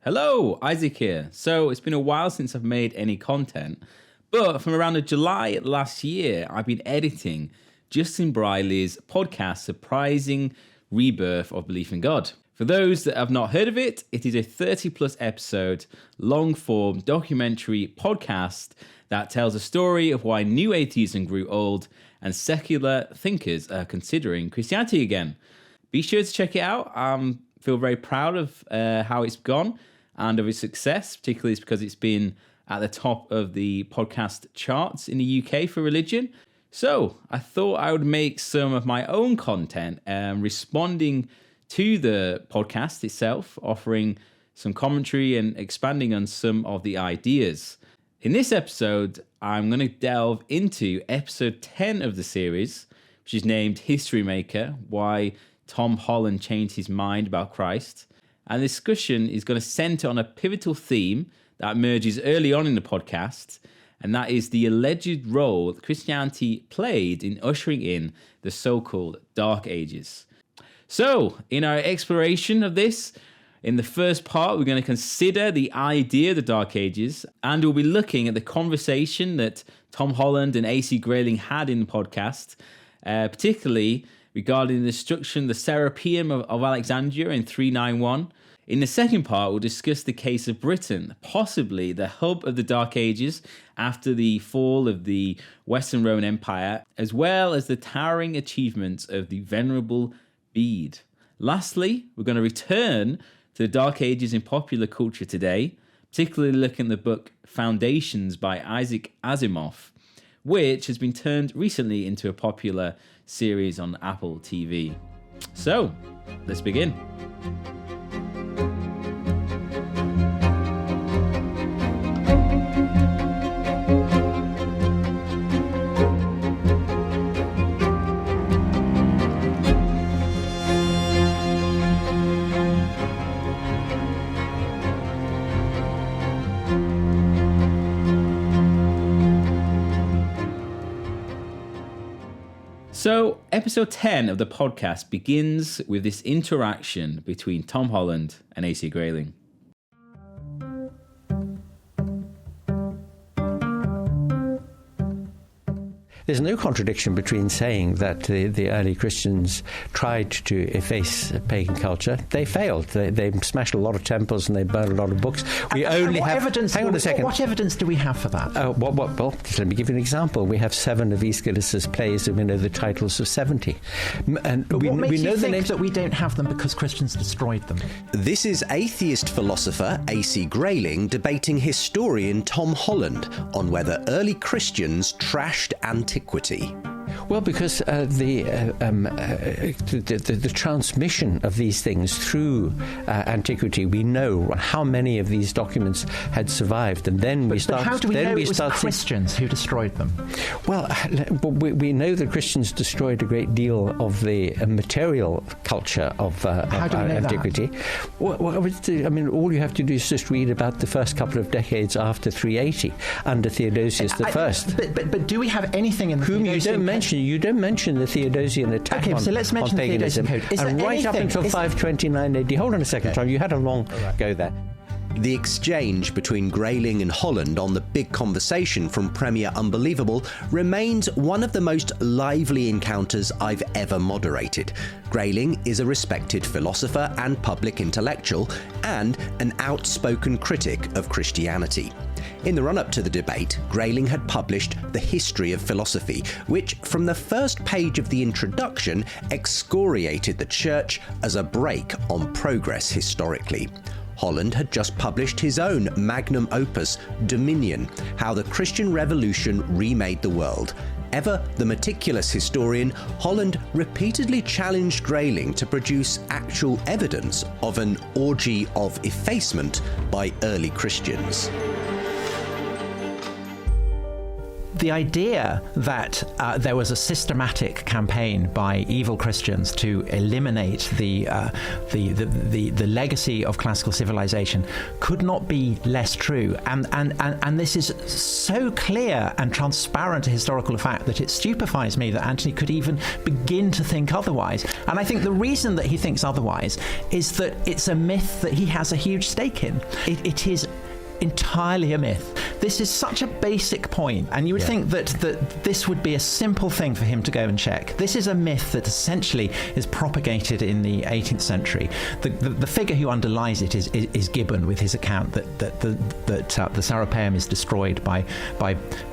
Hello, Isaac here. So it's been a while since I've made any content, but from around July last year, I've been editing Justin Briley's podcast, Surprising Rebirth of Belief in God. For those that have not heard of it, it is a 30 plus episode, long form documentary podcast that tells a story of why new atheism grew old and secular thinkers are considering Christianity again. Be sure to check it out. I feel very proud of how it's gone and of its success, particularly because it's been at the top of the podcast charts in the UK for religion. So I thought I would make some of my own content responding to the podcast itself, offering some commentary and expanding on some of the ideas. In this episode, I'm going to delve into episode 10 of the series, which is named History Maker, Why Tom Holland Changed His Mind About Christ. And the discussion is going to center on a pivotal theme that emerges early on in the podcast, and that is the alleged role that Christianity played in ushering in the so-called Dark Ages. So, in our exploration of this, in the first part, we're going to consider the idea of the Dark Ages, and we'll be looking at the conversation that Tom Holland and A.C. Grayling had in the podcast, particularly regarding the destruction of the Serapeum of Alexandria in 391. In the second part, we'll discuss the case of Britain, possibly the hub of the Dark Ages after the fall of the Western Roman Empire, as well as the towering achievements of the Venerable Bede. Lastly, we're going to return to the Dark Ages in popular culture today, particularly looking at the book Foundations by Isaac Asimov, which has been turned recently into a popular series on Apple TV. So, let's begin. So, episode 10 of the podcast begins with this interaction between Tom Holland and A.C. Grayling. There's no contradiction between saying that the early Christians tried to efface pagan culture. They failed. They smashed a lot of temples and they burned a lot of books. We only have evidence. Hang on a second. What evidence do we have for that? Well, let me give you an example. We have 7 of Aeschylus's plays, and we know the titles of 70. And but what makes you think that we don't have them because Christians destroyed them? This is atheist philosopher A.C. Grayling debating historian Tom Holland on whether early Christians trashed antiquity. Well, because the transmission of these things through antiquity, we know how many of these documents had survived, and then we start. But how do we know it was Christians who destroyed them? Well, we know that Christians destroyed a great deal of the material culture of antiquity. Well, I mean, all you have to do is just read about the first couple of decades after 380 under Theodosius I. But do we have anything in the whom you don't mention? You don't mention the Theodosian attack on, so let's mention on paganism. The Theodosian Code. And right up until 529 AD. Hold on a second, Tom. You had a long go there. The exchange between Grayling and Holland on the big conversation from Premier Unbelievable remains one of the most lively encounters I've ever moderated. Grayling is a respected philosopher and public intellectual, and an outspoken critic of Christianity. In the run-up to the debate, Grayling had published The History of Philosophy, which, from the first page of the introduction, excoriated the Church as a brake on progress historically. Holland had just published his own magnum opus, Dominion, How the Christian Revolution Remade the World. Ever the meticulous historian, Holland repeatedly challenged Grayling to produce actual evidence of an orgy of effacement by early Christians. the idea that there was a systematic campaign by evil Christians to eliminate the legacy of classical civilization could not be less true. And this is so clear and transparent a historical fact that it stupefies me that Anthony could even begin to think otherwise. And I think the reason that he thinks otherwise is that it's a myth that he has a huge stake in. It is entirely a myth. This is such a basic point, and you would think that this would be a simple thing for him to go and check. This is a myth that essentially is propagated in the 18th century. The figure who underlies it is Gibbon, with his account that the Serapeum is destroyed by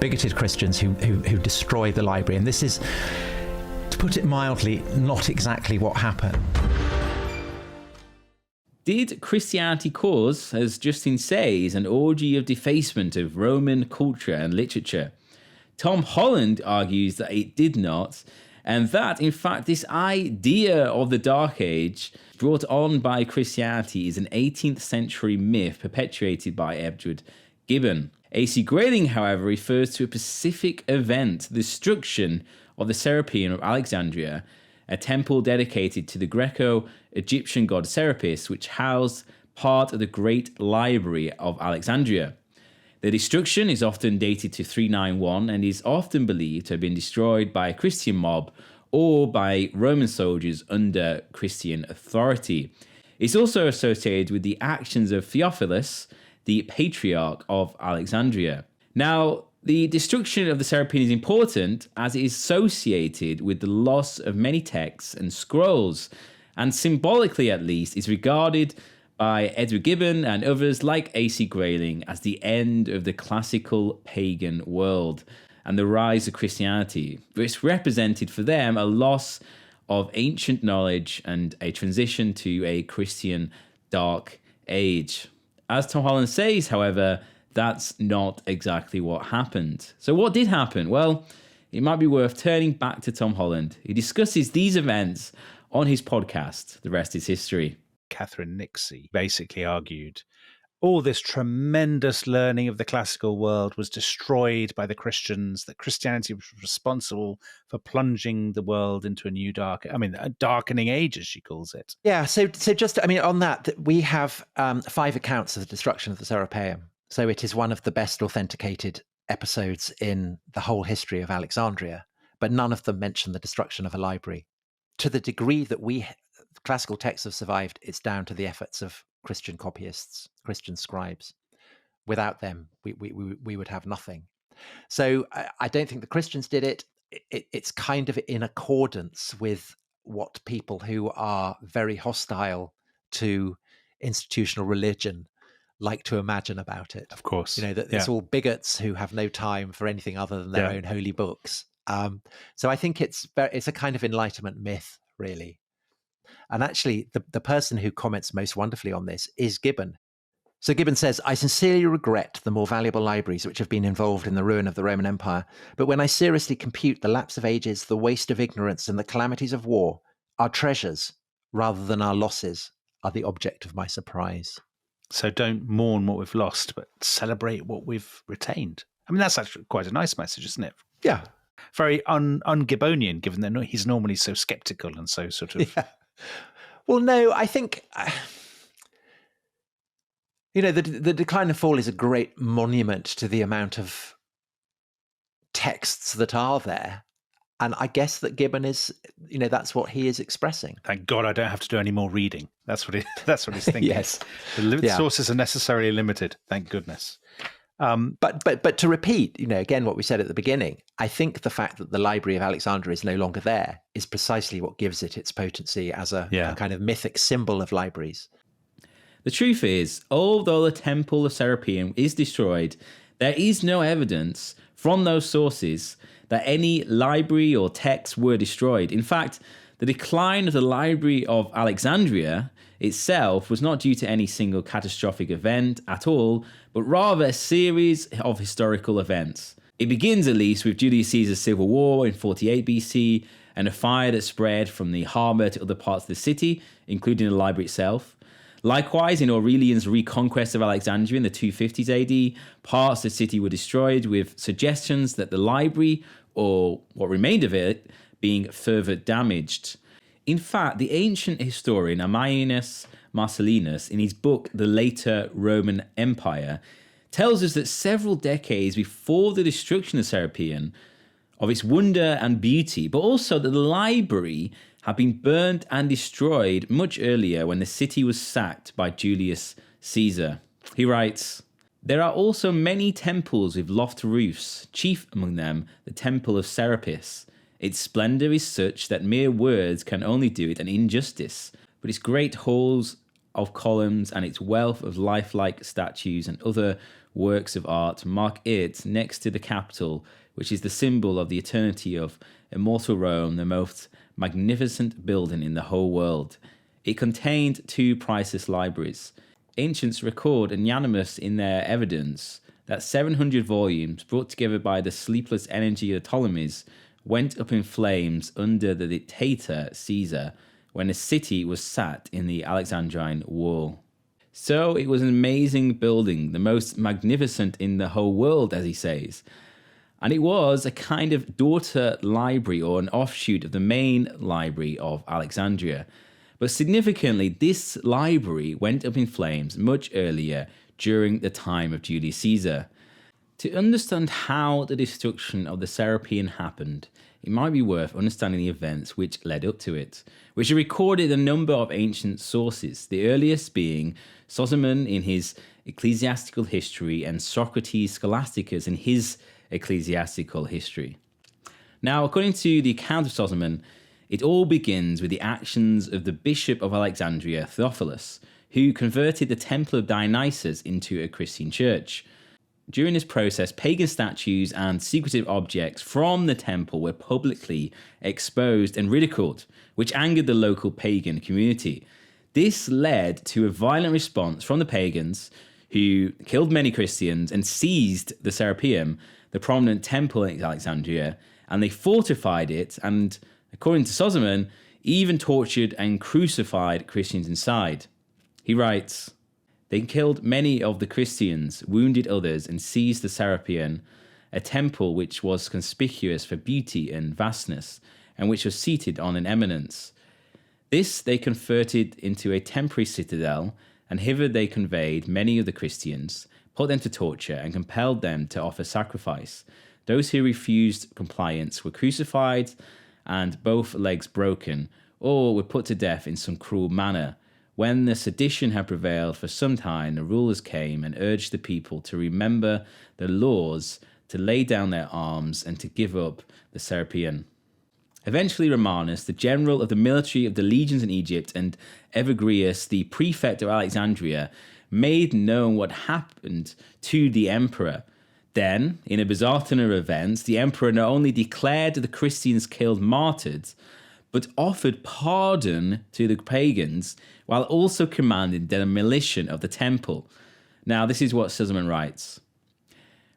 bigoted Christians who destroy the library. And this is, to put it mildly, not exactly what happened. Did Christianity cause, as Justin says, an orgy of defacement of Roman culture and literature? Tom Holland argues that it did not, and that, in fact, this idea of the Dark Age brought on by Christianity is an 18th century myth perpetuated by Edward Gibbon. A.C. Grayling, however, refers to a specific event, the destruction of the Serapeum of Alexandria, a temple dedicated to the Greco-Egyptian god Serapis, which housed part of the great library of Alexandria. The destruction is often dated to 391 and is often believed to have been destroyed by a Christian mob or by Roman soldiers under Christian authority. It's also associated with the actions of Theophilus, the patriarch of Alexandria. Now, the destruction of the Serapeum is important as it is associated with the loss of many texts and scrolls, and symbolically at least is regarded by Edward Gibbon and others like A.C. Grayling as the end of the classical pagan world and the rise of Christianity, which represented for them a loss of ancient knowledge and a transition to a Christian dark age. As Tom Holland says, however, that's not exactly what happened. So what did happen? Well, it might be worth turning back to Tom Holland. He discusses these events on his podcast, The Rest is History. Catherine Nixie basically argued all this tremendous learning of the classical world was destroyed by the Christians, that Christianity was responsible for plunging the world into a darkening age, as she calls it. Yeah, so just, on that, we have 5 accounts of the destruction of the Serapeum. So it is one of the best authenticated episodes in the whole history of Alexandria, but none of them mention the destruction of a library. To the degree that classical texts have survived, it's down to the efforts of Christian copyists, Christian scribes. Without them, we would have nothing. So I don't think the Christians did it. It's kind of in accordance with what people who are very hostile to institutional religion like to imagine about it. Of course. That it's all bigots who have no time for anything other than their own holy books. So I think it's a kind of Enlightenment myth, really. And actually, the person who comments most wonderfully on this is Gibbon. So Gibbon says, I sincerely regret the more valuable libraries which have been involved in the ruin of the Roman Empire, but when I seriously compute the lapse of ages, the waste of ignorance, and the calamities of war, our treasures, rather than our losses, are the object of my surprise. So don't mourn what we've lost, but celebrate what we've retained. That's actually quite a nice message, isn't it? Yeah. Very un-Gibbonian, given that he's normally so sceptical and so sort of... Yeah. Well, no, I think... the Decline and Fall is a great monument to the amount of texts that are there. And I guess that Gibbon is, that's what he is expressing. Thank God I don't have to do any more reading. That's what he's thinking. Yes. The sources are necessarily limited. Thank goodness. But to repeat, again, what we said at the beginning, I think the fact that the Library of Alexandria is no longer there is precisely what gives it its potency as a kind of mythic symbol of libraries. The truth is, although the Temple of Serapeum is destroyed, there is no evidence from those sources that any library or texts were destroyed. In fact, the decline of the Library of Alexandria itself was not due to any single catastrophic event at all, but rather a series of historical events. It begins, at least, with Julius Caesar's civil war in 48 BC and a fire that spread from the harbour to other parts of the city, including the library itself. Likewise, in Aurelian's reconquest of Alexandria in the 250s AD, parts of the city were destroyed with suggestions that the library, or what remained of it, being further damaged. In fact, the ancient historian Ammianus Marcellinus, in his book The Later Roman Empire, tells us that several decades before the destruction of Serapeum, of its wonder and beauty, but also that the library had been burnt and destroyed much earlier when the city was sacked by Julius Caesar. He writes, "There are also many temples with loft roofs, chief among them the temple of Serapis. Its splendour is such that mere words can only do it an injustice, but its great halls of columns and its wealth of lifelike statues and other works of art mark it, next to the Capitol, which is the symbol of the eternity of immortal Rome, the most magnificent building in the whole world. It contained 2 priceless libraries. Ancients record unanimous in their evidence that 700 volumes brought together by the sleepless energy of the Ptolemies went up in flames under the dictator Caesar when the city was sat in the Alexandrine wall." So it was an amazing building, the most magnificent in the whole world, as he says. And it was a kind of daughter library or an offshoot of the main library of Alexandria. But significantly, this library went up in flames much earlier during the time of Julius Caesar. To understand how the destruction of the Serapeum happened, it might be worth understanding the events which led up to it, which are recorded in a number of ancient sources, the earliest being Sozomen in his Ecclesiastical History and Socrates Scholasticus in his Ecclesiastical History. Now, according to the account of Sozomen, it all begins with the actions of the Bishop of Alexandria, Theophilus, who converted the Temple of Dionysus into a Christian church. During this process, pagan statues and secretive objects from the temple were publicly exposed and ridiculed, which angered the local pagan community. This led to a violent response from the pagans, who killed many Christians and seized the Serapeum, the prominent temple in Alexandria, and they fortified it and, according to Sozomen, even tortured and crucified Christians inside. He writes, "They killed many of the Christians, wounded others, and seized the Serapeum, a temple which was conspicuous for beauty and vastness, and which was seated on an eminence. This they converted into a temporary citadel, and hither they conveyed many of the Christians, put them to torture, and compelled them to offer sacrifice. Those who refused compliance were crucified, and both legs broken, or were put to death in some cruel manner. When the sedition had prevailed for some time, the rulers came and urged the people to remember the laws, to lay down their arms, and to give up the Serapeum. Eventually, Romanus, the general of the military of the legions in Egypt, and Evagrius, the prefect of Alexandria, made known what happened to the emperor. Then, in a bizarre turn of events, the emperor not only declared the Christians killed martyrs, but offered pardon to the pagans, while also commanding the demolition of the temple. Now, this is what Sozomen writes.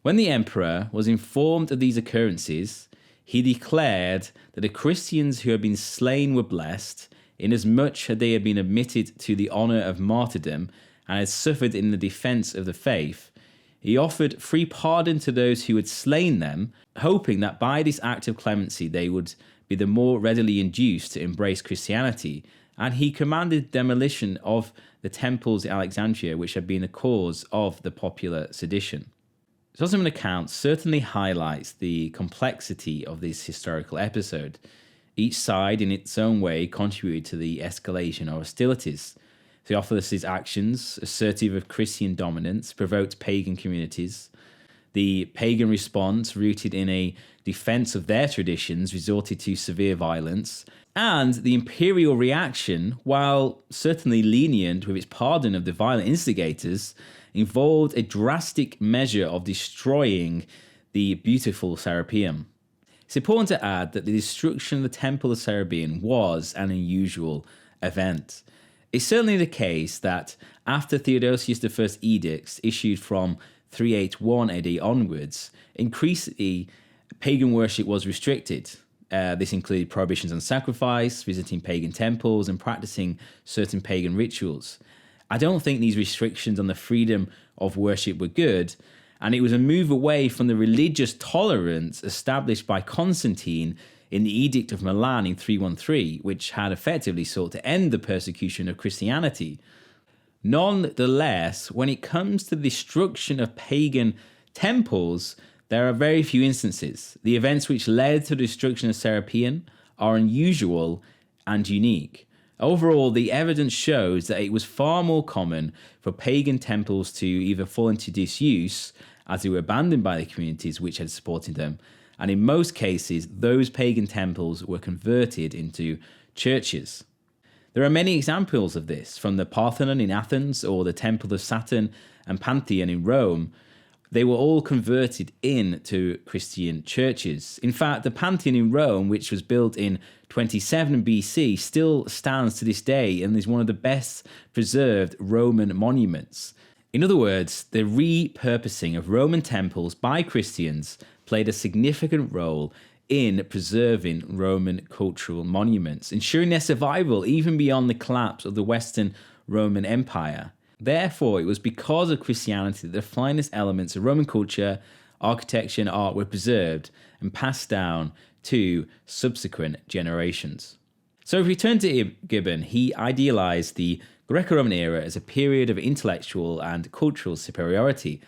When the emperor was informed of these occurrences, he declared that the Christians who had been slain were blessed, inasmuch as they had been admitted to the honour of martyrdom and had suffered in the defence of the faith. He offered free pardon to those who had slain them, hoping that by this act of clemency they would be the more readily induced to embrace Christianity, and he commanded demolition of the temples in Alexandria which had been the cause of the popular sedition. Sozomen account certainly highlights the complexity of this historical episode. Each side in its own way contributed to the escalation of hostilities. Theophilus' actions, assertive of Christian dominance, provoked pagan communities. The pagan response, rooted in a defense of their traditions, resorted to severe violence. And the imperial reaction, while certainly lenient with its pardon of the violent instigators, involved a drastic measure of destroying the beautiful Serapeum. It's important to add that the destruction of the Temple of Serapeum was an unusual event. It's certainly the case that after Theodosius I's edicts issued from 381 AD onwards, increasingly pagan worship was restricted. This included prohibitions on sacrifice, visiting pagan temples, and practicing certain pagan rituals. I don't think these restrictions on the freedom of worship were good, and it was a move away from the religious tolerance established by Constantine in the Edict of Milan in 313, which had effectively sought to end the persecution of Christianity. Nonetheless, when it comes to the destruction of pagan temples, there are very few instances. The events which led to the destruction of Serapeum are unusual and unique. Overall, the evidence shows that it was far more common for pagan temples to either fall into disuse, as they were abandoned by the communities which had supported them, and in most cases, those pagan temples were converted into churches. There are many examples of this, from the Parthenon in Athens or the Temple of Saturn and Pantheon in Rome. They were all converted into Christian churches. In fact, the Pantheon in Rome, which was built in 27 BC, still stands to this day and is one of the best preserved Roman monuments. In other words, the repurposing of Roman temples by Christians played a significant role in preserving Roman cultural monuments, ensuring their survival even beyond the collapse of the Western Roman Empire. Therefore, it was because of Christianity that the finest elements of Roman culture, architecture, and art were preserved and passed down to subsequent generations. So if we turn to Gibbon, he idealized the Greco-Roman era as a period of intellectual and cultural superiority.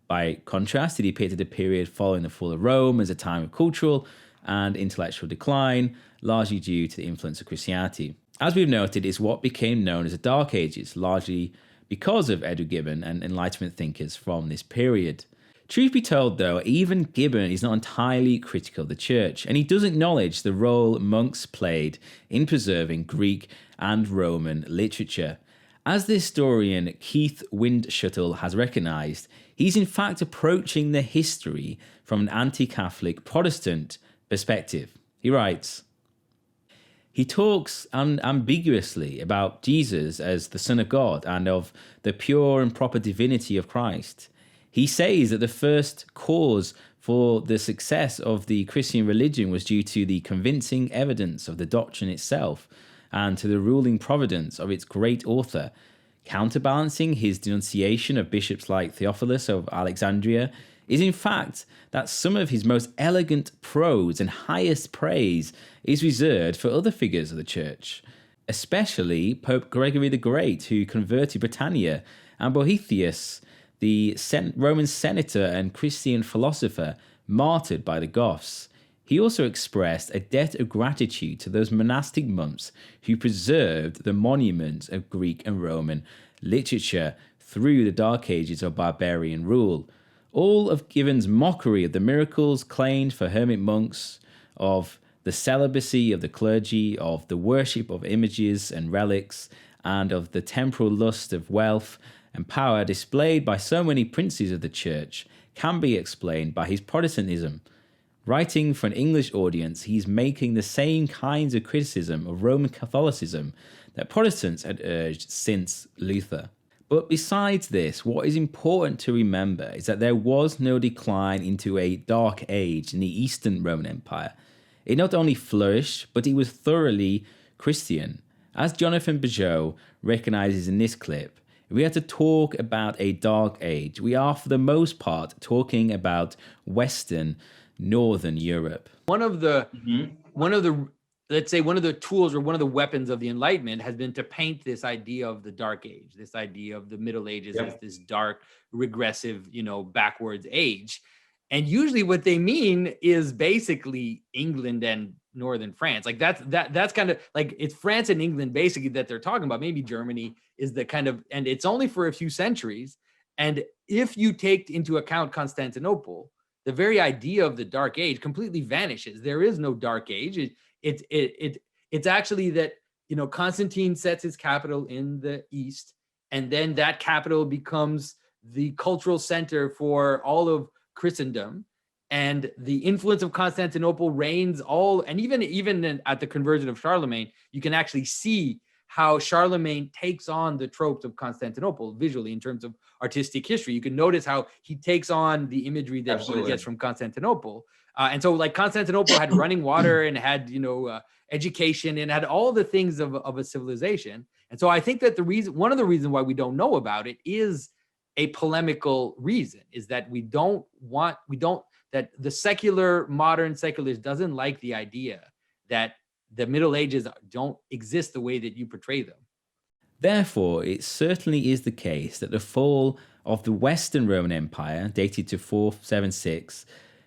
By contrast, he depicted the period following the fall of Rome as a time of cultural and intellectual decline, largely due to the influence of Christianity. As we've noted, is what became known as the Dark Ages, largely because of Edward Gibbon and Enlightenment thinkers from this period. Truth be told, though, even Gibbon is not entirely critical of the church, and he does acknowledge the role monks played in preserving Greek and Roman literature. As the historian Keith Windschuttle has recognised, he's in fact approaching the history from an anti-Catholic Protestant perspective. He writes, he talks unambiguously about Jesus as the Son of God and of the pure and proper divinity of Christ. He says that the first cause for the success of the Christian religion was due to the convincing evidence of the doctrine itself and to the ruling providence of its great author. Counterbalancing his denunciation of bishops like Theophilus of Alexandria is in fact that some of his most elegant prose and highest praise is reserved for other figures of the church, especially Pope Gregory the Great, who converted Britannia, and Boethius, the Roman senator and Christian philosopher martyred by the Goths. He also expressed a debt of gratitude to those monastic monks who preserved the monuments of Greek and Roman literature through the Dark Ages of barbarian rule. All of Gibbon's mockery of the miracles claimed for hermit monks, of the celibacy of the clergy, of the worship of images and relics, and of the temporal lust of wealth and power displayed by so many princes of the church can be explained by his Protestantism. Writing for an English audience, he's making the same kinds of criticism of Roman Catholicism that Protestants had urged since Luther. But besides this, what is important to remember is that there was no decline into a dark age in the Eastern Roman Empire. It not only flourished, but it was thoroughly Christian. As Jonathan Pageau recognizes in this clip, if we have to talk about a dark age, we are for the most part talking about Western Northern Europe. One of the let's say one of the tools or one of the weapons of the Enlightenment has been to paint this idea of the Dark Age, this idea of the Middle Ages as this dark, regressive, backwards age. And usually what they mean is basically England and Northern France. Like that's kind of like, it's France and England basically that they're talking about. Maybe Germany is the kind of, and it's only for a few centuries. And if you take into account Constantinople, the very idea of the Dark Age completely vanishes. There is no Dark Age. It's actually that, Constantine sets his capital in the East, and then that capital becomes the cultural center for all of Christendom, and the influence of Constantinople reigns and even at the conversion of Charlemagne, you can actually see how Charlemagne takes on the tropes of Constantinople visually in terms of artistic history. You can notice how he takes on the imagery that he gets from Constantinople. And so like Constantinople had running water and had, education and had all the things of a civilization. And so I think that one of the reasons why we don't know about it is a polemical reason, is that that the modern secularist doesn't like the idea that the Middle Ages don't exist the way that you portray them. Therefore, it certainly is the case that the fall of the Western Roman Empire, dated to 476,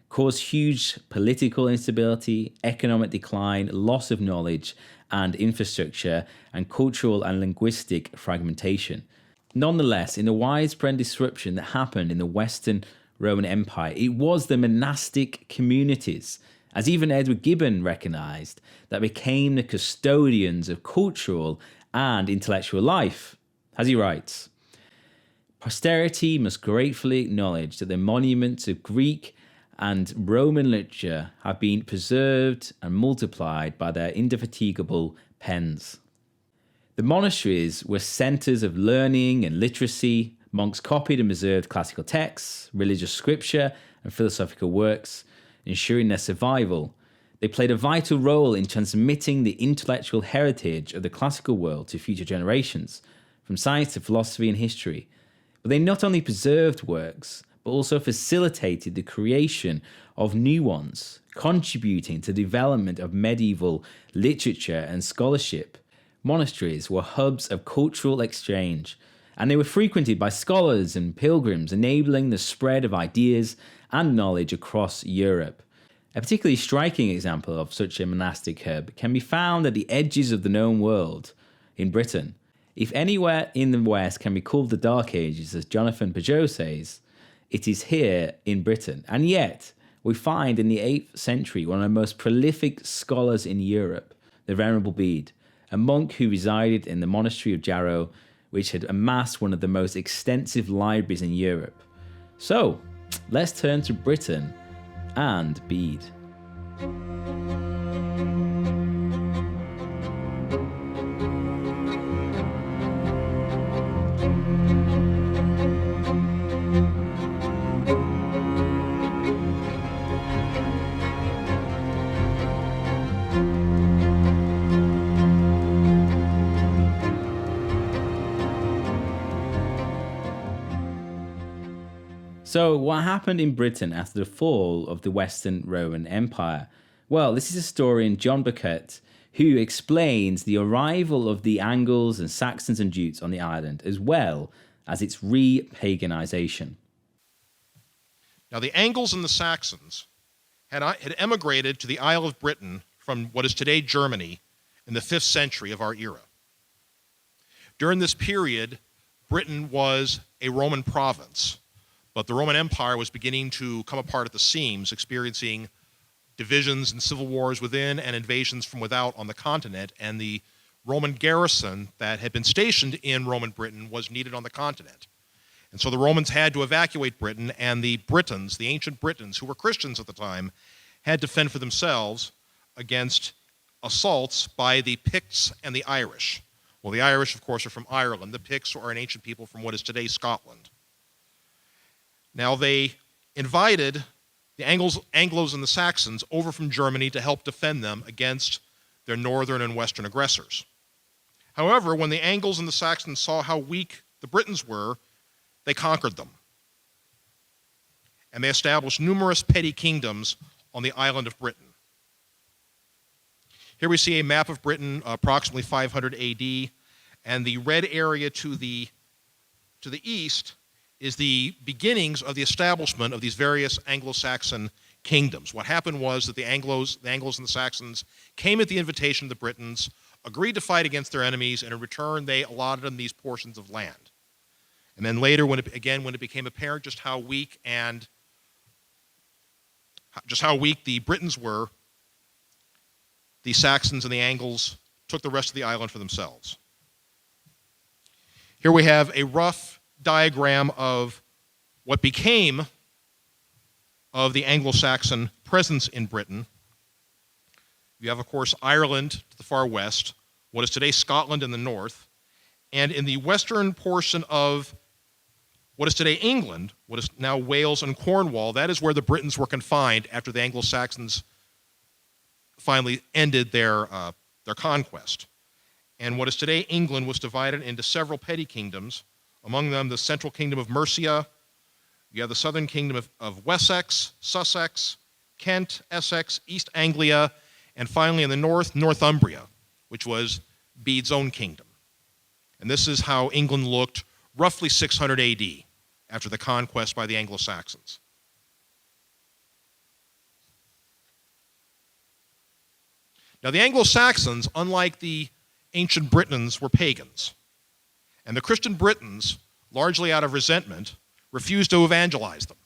caused huge political instability, economic decline, loss of knowledge and infrastructure, and cultural and linguistic fragmentation. Nonetheless, in the widespread disruption that happened in the Western Roman Empire, it was the monastic communities, as even Edward Gibbon recognized, that became the custodians of cultural and intellectual life. As he writes, posterity must gratefully acknowledge that the monuments of Greek and Roman literature have been preserved and multiplied by their indefatigable pens. The monasteries were centers of learning and literacy. Monks copied and preserved classical texts, religious scripture, and philosophical works, ensuring their survival. They played a vital role in transmitting the intellectual heritage of the classical world to future generations, from science to philosophy and history. But they not only preserved works, but also facilitated the creation of new ones, contributing to the development of medieval literature and scholarship. Monasteries were hubs of cultural exchange, and they were frequented by scholars and pilgrims, enabling the spread of ideas and knowledge across Europe. A particularly striking example of such a monastic hub can be found at the edges of the known world, in Britain. If anywhere in the West can be called the Dark Ages, as Jonathan Pageau says, it is here in Britain. And yet, we find in the 8th century one of the most prolific scholars in Europe, the Venerable Bede, a monk who resided in the monastery of Jarrow, which had amassed one of the most extensive libraries in Europe. So, let's turn to Britain and Bede. So, what happened in Britain after the fall of the Western Roman Empire? Well, this is historian John Burkett, who explains the arrival of the Angles and Saxons and Jutes on the island, as well as its re-paganization. Now, the Angles and the Saxons had emigrated to the Isle of Britain from what is today Germany in the 5th century of our era. During this period, Britain was a Roman province, but the Roman Empire was beginning to come apart at the seams, experiencing divisions and civil wars within and invasions from without on the continent, and the Roman garrison that had been stationed in Roman Britain was needed on the continent. And so the Romans had to evacuate Britain, and the Britons, the ancient Britons, who were Christians at the time, had to fend for themselves against assaults by the Picts and the Irish. Well, the Irish, of course, are from Ireland. The Picts are an ancient people from what is today Scotland. Now, they invited the Anglos and the Saxons over from Germany to help defend them against their northern and western aggressors. However, when the Angles and the Saxons saw how weak the Britons were, they conquered them. And they established numerous petty kingdoms on the island of Britain. Here we see a map of Britain, approximately 500 AD, and the red area to the east is the beginnings of the establishment of these various Anglo-Saxon kingdoms. What happened was that the Anglos and the Saxons came at the invitation of the Britons, agreed to fight against their enemies, and in return they allotted them these portions of land. And then later, when it became apparent just how weak the Britons were, the Saxons and the Angles took the rest of the island for themselves. Here we have a rough diagram of what became of the Anglo-Saxon presence in Britain. You have, of course, Ireland to the far west, what is today Scotland in the north, and in the western portion of what is today England, what is now Wales and Cornwall, that is where the Britons were confined after the Anglo-Saxons finally ended their conquest. and what is today England was divided into several petty kingdoms, among them the central kingdom of Mercia. You have the southern kingdom of Wessex, Sussex, Kent, Essex, East Anglia, and finally in the north, Northumbria, which was Bede's own kingdom. And this is how England looked roughly 600 AD, after the conquest by the Anglo-Saxons. Now, the Anglo-Saxons, unlike the ancient Britons, were pagans. And the Christian Britons, largely out of resentment, refused to evangelize them.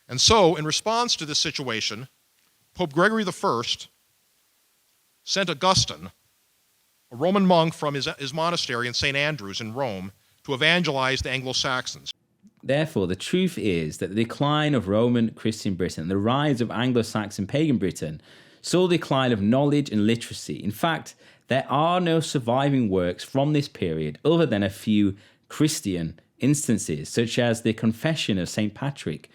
And so, in response to this situation, Pope Gregory I sent Augustine, a Roman monk from his monastery in St. Andrews in Rome, to evangelize the Anglo-Saxons. Therefore, the truth is that the decline of Roman Christian Britain and the rise of Anglo-Saxon pagan Britain saw the decline of knowledge and literacy. In fact, there are no surviving works from this period other than a few Christian instances, such as the Confession of St. Patrick,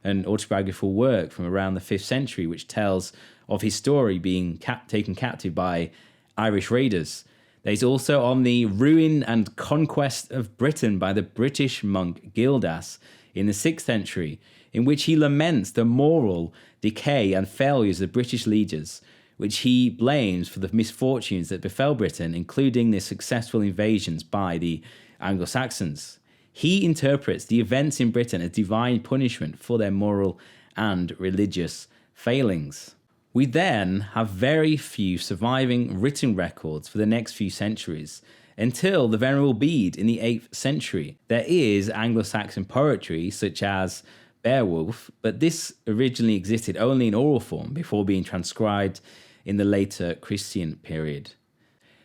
an autobiographical work from around the 5th century, which tells of his story being taken captive by Irish raiders. There's also on the ruin and conquest of Britain by the British monk Gildas in the 6th century, in which he laments the moral decay and failures of British leaders, which he blames for the misfortunes that befell Britain, including the successful invasions by the Anglo-Saxons. He interprets the events in Britain as divine punishment for their moral and religious failings. We then have very few surviving written records for the next few centuries, until the Venerable Bede in the 8th century. There is Anglo-Saxon poetry, such as Beowulf, but this originally existed only in oral form before being transcribed in the later Christian period.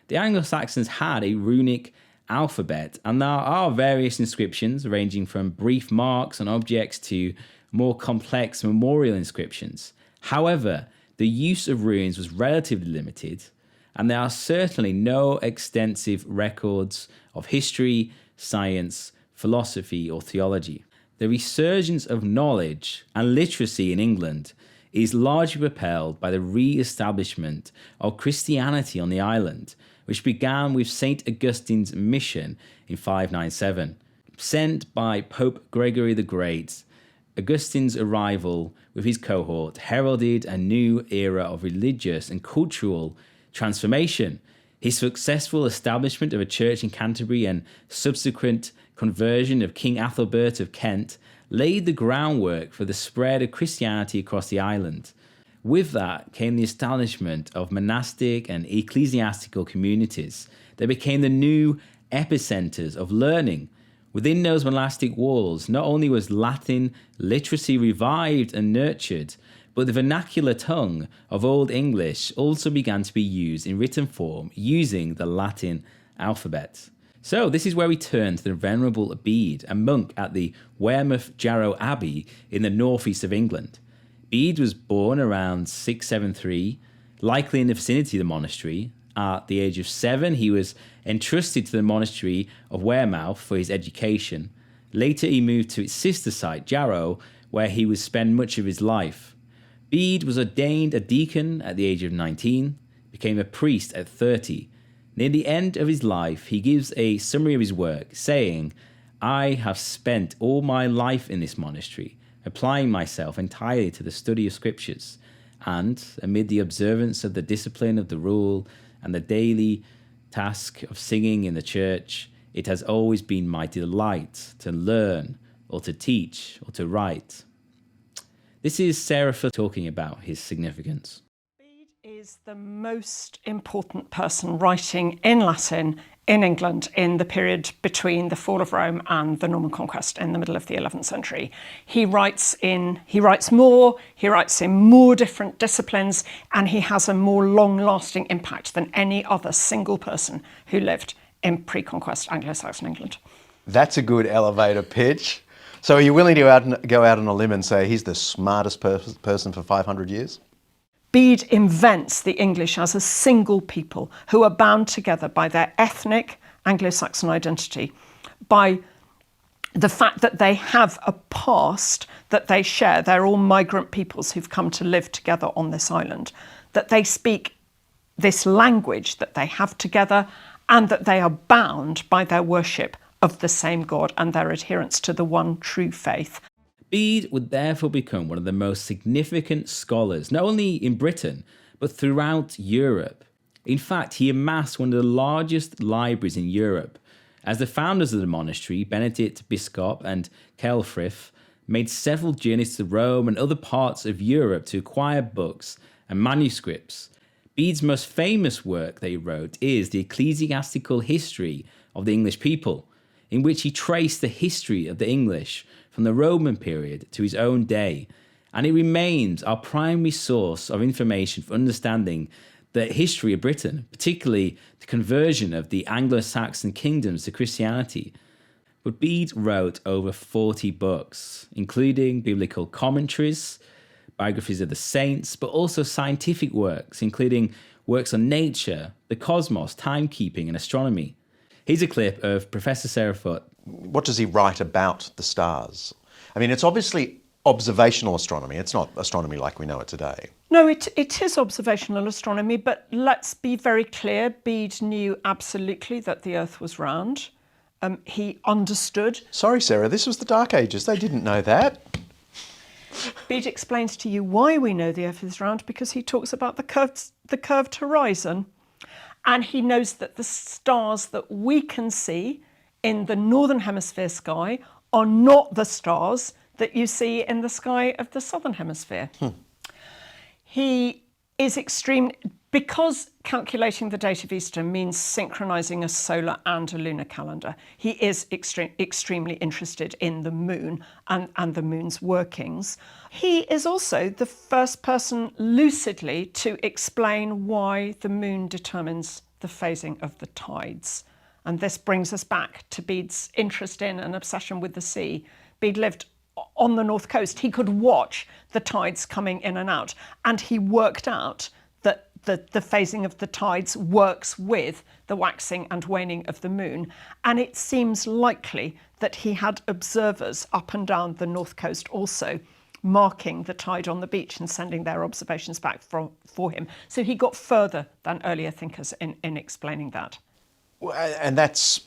The Anglo-Saxons had a runic alphabet, and there are various inscriptions ranging from brief marks on objects to more complex memorial inscriptions. However, the use of runes was relatively limited, and there are certainly no extensive records of history, science, philosophy, or theology. The resurgence of knowledge and literacy in England is largely propelled by the re-establishment of Christianity on the island, which began with St. Augustine's mission in 597. Sent by Pope Gregory the Great, Augustine's arrival with his cohort heralded a new era of religious and cultural transformation. His successful establishment of a church in Canterbury and subsequent conversion of King Athelbert of Kent laid the groundwork for the spread of Christianity across the island. With that came the establishment of monastic and ecclesiastical communities that became the new epicenters of learning. Within those monastic walls, not only was Latin literacy revived and nurtured, but the vernacular tongue of Old English also began to be used in written form using the Latin alphabet. So this is where we turn to the Venerable Bede, a monk at the Wearmouth Jarrow Abbey in the northeast of England. Bede was born around 673, likely in the vicinity of the monastery. At the age of 7, he was entrusted to the monastery of Wearmouth for his education. Later, he moved to its sister site, Jarrow, where he would spend much of his life. Bede was ordained a deacon at the age of 19, became a priest at 30. Near the end of his life, he gives a summary of his work, saying, "I have spent all my life in this monastery, applying myself entirely to the study of scriptures, and amid the observance of the discipline of the rule and the daily task of singing in the church, it has always been my delight to learn or to teach or to write." This is Serapeum talking about his significance. Bede is the most important person writing in Latin in England in the period between the fall of Rome and the Norman conquest in the middle of the 11th century. He writes in more different disciplines, and he has a more long-lasting impact than any other single person who lived in pre-conquest Anglo-Saxon England. That's a good elevator pitch. So are you willing to go out on a limb and say he's the smartest person for 500 years? Bede invents the English as a single people who are bound together by their ethnic Anglo-Saxon identity, by the fact that they have a past that they share, they're all migrant peoples who've come to live together on this island, that they speak this language that they have together, and that they are bound by their worship of the same God and their adherence to the one true faith. Bede would therefore become one of the most significant scholars, not only in Britain, but throughout Europe. In fact, he amassed one of the largest libraries in Europe, as the founders of the monastery, Benedict Biscop and Ceolfrith, made several journeys to Rome and other parts of Europe to acquire books and manuscripts. Bede's most famous work that he wrote is the Ecclesiastical History of the English People, in which he traced the history of the English from the Roman period to his own day, and it remains our primary source of information for understanding the history of Britain, particularly the conversion of the Anglo-Saxon kingdoms to Christianity. But Bede wrote over 40 books, including biblical commentaries, biographies of the saints, but also scientific works, including works on nature, the cosmos, timekeeping, and astronomy. Here's a clip of Professor Serapeum. What does he write about the stars? I mean, it's obviously observational astronomy. It's not astronomy like we know it today. No, it is observational astronomy, but let's be very clear. Bede knew absolutely that the Earth was round. He understood. Sorry, Sarah, this was the Dark Ages. They didn't know that. Bede explains to you why we know the Earth is round, because he talks about the curved horizon. And he knows that the stars that we can see in the Northern Hemisphere sky are not the stars that you see in the sky of the Southern Hemisphere. He is because calculating the date of Easter means synchronizing a solar and a lunar calendar, he is extremely interested in the moon and the moon's workings. He is also the first person lucidly to explain why the moon determines the phasing of the tides. And this brings us back to Bede's interest in and obsession with the sea. Bede lived on the north coast. He could watch the tides coming in and out, and he worked out that the phasing of the tides works with the waxing and waning of the moon. And it seems likely that he had observers up and down the north coast also marking the tide on the beach and sending their observations back for him. So he got further than earlier thinkers in explaining that. Well, and that's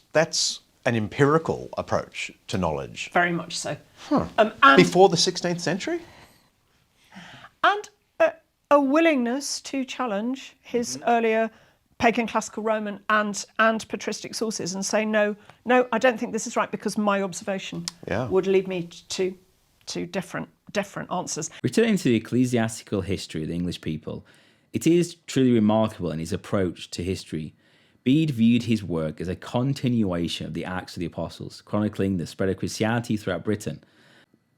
an empirical approach to knowledge. Very much so. And before the 16th century? And a willingness to challenge his earlier pagan classical Roman and patristic sources and say, no, I don't think this is right, because my observation would lead me to different answers. Returning to the ecclesiastical history of the English people, it is truly remarkable in his approach to history. Bede viewed his work as a continuation of the Acts of the Apostles, chronicling the spread of Christianity throughout Britain.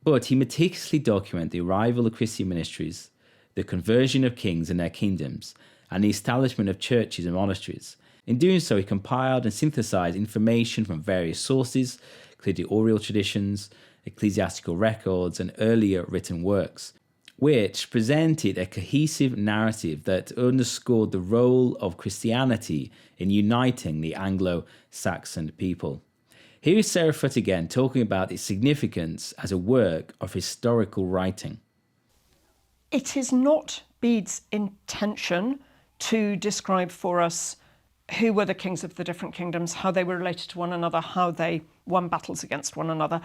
But he meticulously documented the arrival of Christian ministries, the conversion of kings and their kingdoms, and the establishment of churches and monasteries. In doing so, he compiled and synthesized information from various sources, including oral traditions, ecclesiastical records, and earlier written works, which presented a cohesive narrative that underscored the role of Christianity in uniting the Anglo-Saxon people. Here is Serapeum again talking about its significance as a work of historical writing. It is not Bede's intention to describe for us who were the kings of the different kingdoms, how they were related to one another, how they won battles against one another.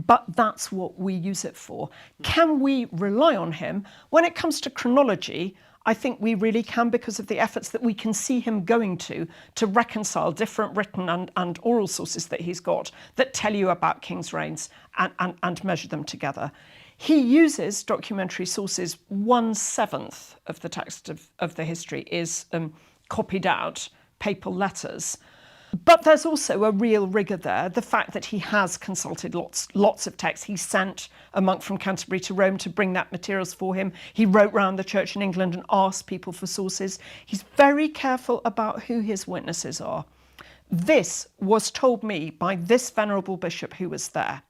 But that's what we use it for. Can we rely on him? When it comes to chronology, I think we really can, because of the efforts that we can see him going to reconcile different written and oral sources that he's got that tell you about kings' reigns and measure them together. He uses documentary sources. 1/7 of the text of the history is copied out, papal letters. But there's also a real rigour there. The fact that he has consulted lots of texts. He sent a monk from Canterbury to Rome to bring that materials for him. He wrote round the church in England and asked people for sources. He's very careful about who his witnesses are. This was told me by this venerable bishop who was there.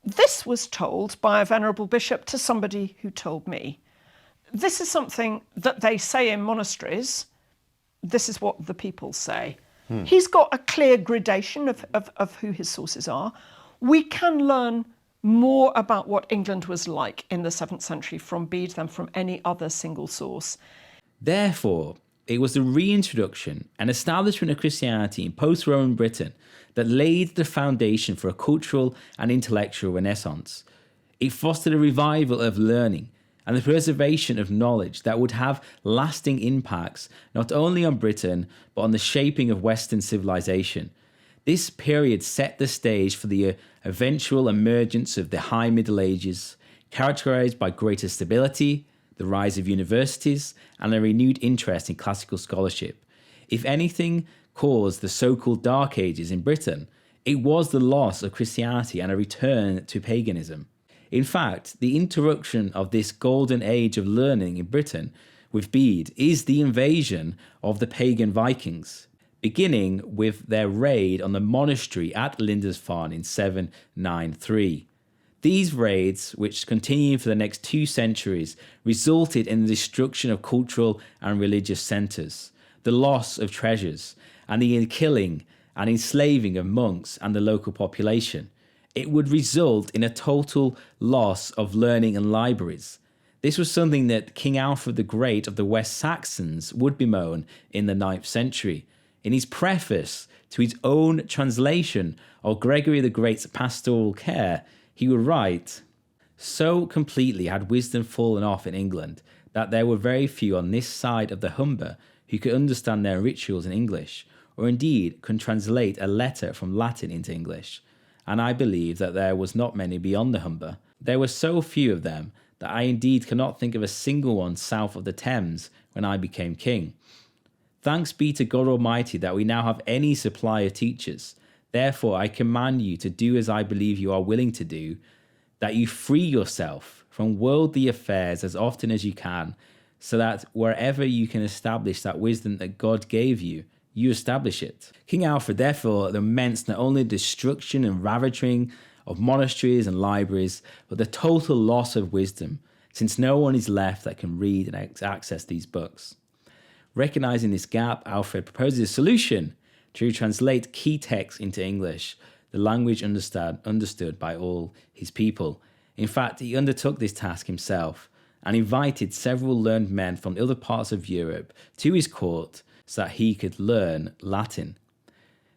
This was told by a venerable bishop to somebody who told me. This is something that they say in monasteries. This is what the people say. He's got a clear gradation of who his sources are. We can learn more about what England was like in the 7th century from Bede than from any other single source. Therefore, it was the reintroduction and establishment of Christianity in post-Roman Britain that laid the foundation for a cultural and intellectual renaissance. It fostered a revival of learning and the preservation of knowledge that would have lasting impacts not only on Britain, but on the shaping of Western civilization. This period set the stage for the eventual emergence of the High Middle Ages, characterized by greater stability, the rise of universities, and a renewed interest in classical scholarship. If anything caused the so-called Dark Ages in Britain, it was the loss of Christianity and a return to paganism. In fact, the interruption of this golden age of learning in Britain with Bede is the invasion of the pagan Vikings, beginning with their raid on the monastery at Lindisfarne in 793. These raids, which continued for the next 2 centuries, resulted in the destruction of cultural and religious centres, the loss of treasures, and the killing and enslaving of monks and the local population. It would result in a total loss of learning and libraries. This was something that King Alfred the Great of the West Saxons would bemoan in the 9th century. In his preface to his own translation of Gregory the Great's Pastoral Care, he would write, "So completely had wisdom fallen off in England that there were very few on this side of the Humber who could understand their rituals in English, or indeed could translate a letter from Latin into English. And I believe that there was not many beyond the Humber. There were so few of them that I indeed cannot think of a single one south of the Thames when I became king. Thanks be to God Almighty that we now have any supply of teachers. Therefore, I command you to do as I believe you are willing to do, that you free yourself from worldly affairs as often as you can, so that wherever you can establish that wisdom that God gave you, you establish it." King Alfred therefore laments not only the destruction and ravaging of monasteries and libraries, but the total loss of wisdom, since no one is left that can read and access these books. Recognizing this gap, Alfred proposes a solution to translate key texts into English, the language understood by all his people. In fact, he undertook this task himself and invited several learned men from other parts of Europe to his court so that he could learn Latin.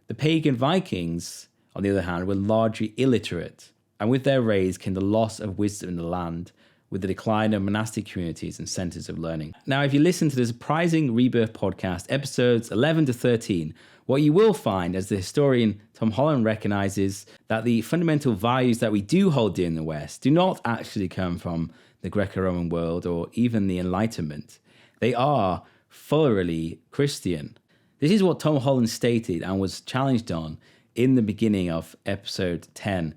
The pagan Vikings, on the other hand, were largely illiterate, and with their raids came the loss of wisdom in the land, with the decline of monastic communities and centres of learning. Now, if you listen to the Surprising Rebirth podcast, episodes 11 to 13, what you will find, as the historian Tom Holland recognises, that the fundamental values that we do hold dear in the West do not actually come from the Greco-Roman world or even the Enlightenment. They are thoroughly Christian. This is what Tom Holland stated and was challenged on in the beginning of episode 10,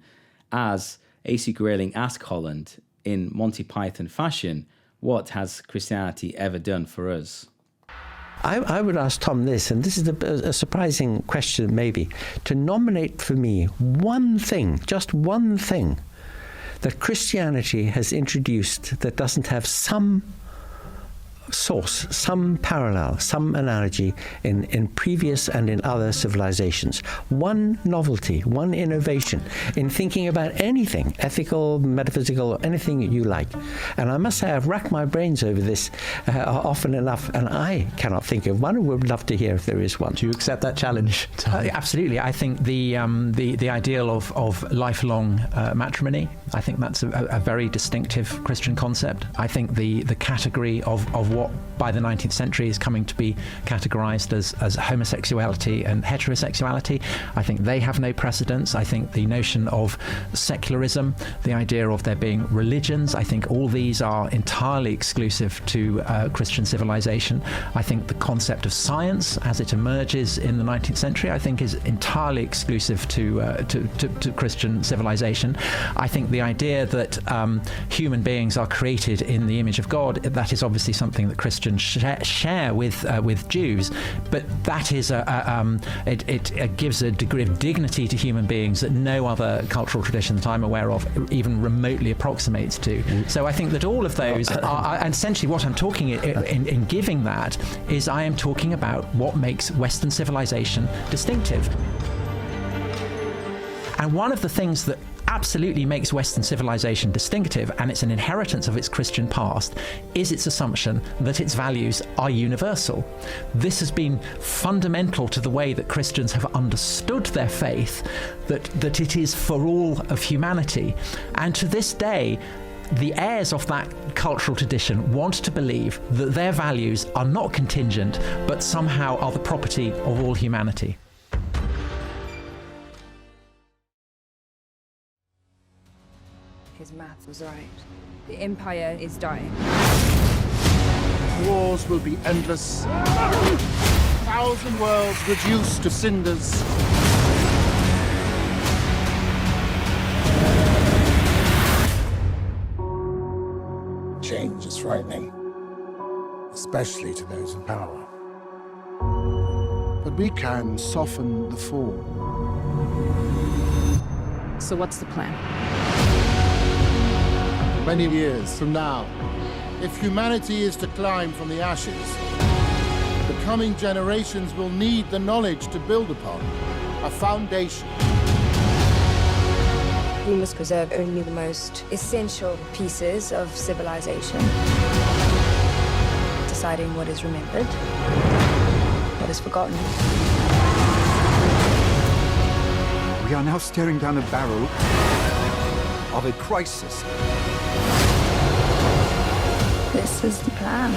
as A.C. Grayling asked Holland, in Monty Python fashion, what has Christianity ever done for us? I would ask Tom this, and this is a surprising question maybe, to nominate for me one thing, just one thing, that Christianity has introduced that doesn't have some source, some parallel, some analogy in previous and in other civilizations. One novelty, one innovation in thinking about anything, ethical, metaphysical, anything you like. And I must say I've racked my brains over this often enough, and I cannot think of one. I would love to hear if there is one. Do you accept that challenge? Absolutely. I think the ideal of lifelong matrimony, I think that's a very distinctive Christian concept. I think the category of what by the 19th century is coming to be categorized as homosexuality and heterosexuality, I think they have no precedence. I think the notion of secularism, the idea of there being religions, I think all these are entirely exclusive to Christian civilization. I think the concept of science as it emerges in the 19th century, I think is entirely exclusive to Christian civilization. I think the idea that human beings are created in the image of God, that is obviously something that Christians share with Jews, but that is it gives a degree of dignity to human beings that no other cultural tradition that I'm aware of even remotely approximates to. So I think that all of those are, and essentially what I'm talking in giving that is I am talking about what makes Western civilization distinctive. And one of the things that absolutely makes Western civilization distinctive, and it's an inheritance of its Christian past, is its assumption that its values are universal. This has been fundamental to the way that Christians have understood their faith, that it is for all of humanity. And to this day, the heirs of that cultural tradition want to believe that their values are not contingent, but somehow are the property of all humanity. His math was right. The Empire is dying. Wars will be endless. 1,000 worlds reduced to cinders. Change is frightening, especially to those in power. But we can soften the fall. So what's the plan? Many years from now, if humanity is to climb from the ashes, the coming generations will need the knowledge to build upon, a foundation. We must preserve only the most essential pieces of civilization, deciding what is remembered, what is forgotten. We are now staring down a barrel of a crisis. This is the plan.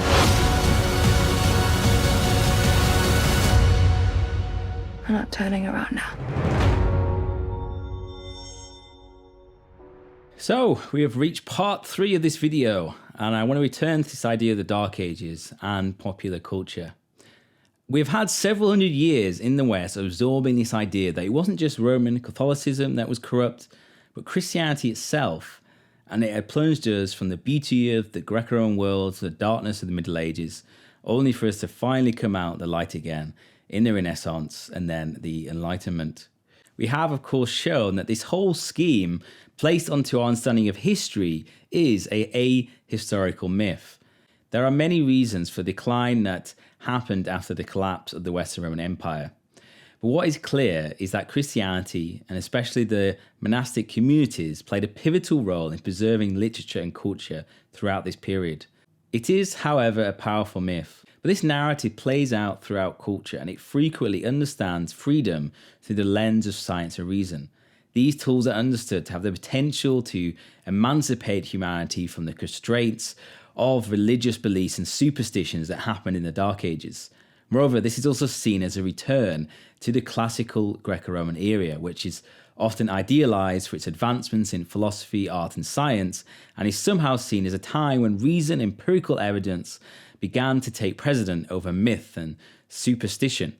We're not turning around now. So we have reached part 3 of this video, and I want to return to this idea of the Dark Ages and popular culture. We've had several hundred years in the West absorbing this idea that it wasn't just Roman Catholicism that was corrupt, but Christianity itself, and it had plunged us from the beauty of the Greco-Roman world to the darkness of the Middle Ages, only for us to finally come out the light again in the Renaissance and then the Enlightenment. We have, of course, shown that this whole scheme placed onto our understanding of history is a ahistorical myth. There are many reasons for the decline that happened after the collapse of the Western Roman Empire. But what is clear is that Christianity, and especially the monastic communities, played a pivotal role in preserving literature and culture throughout this period. It is, however, a powerful myth. But this narrative plays out throughout culture, and it frequently understands freedom through the lens of science and reason. These tools are understood to have the potential to emancipate humanity from the constraints of religious beliefs and superstitions that happened in the Dark Ages. Moreover, this is also seen as a return to the classical Greco-Roman era, which is often idealized for its advancements in philosophy, art, and science, and is somehow seen as a time when reason and empirical evidence began to take precedent over myth and superstition.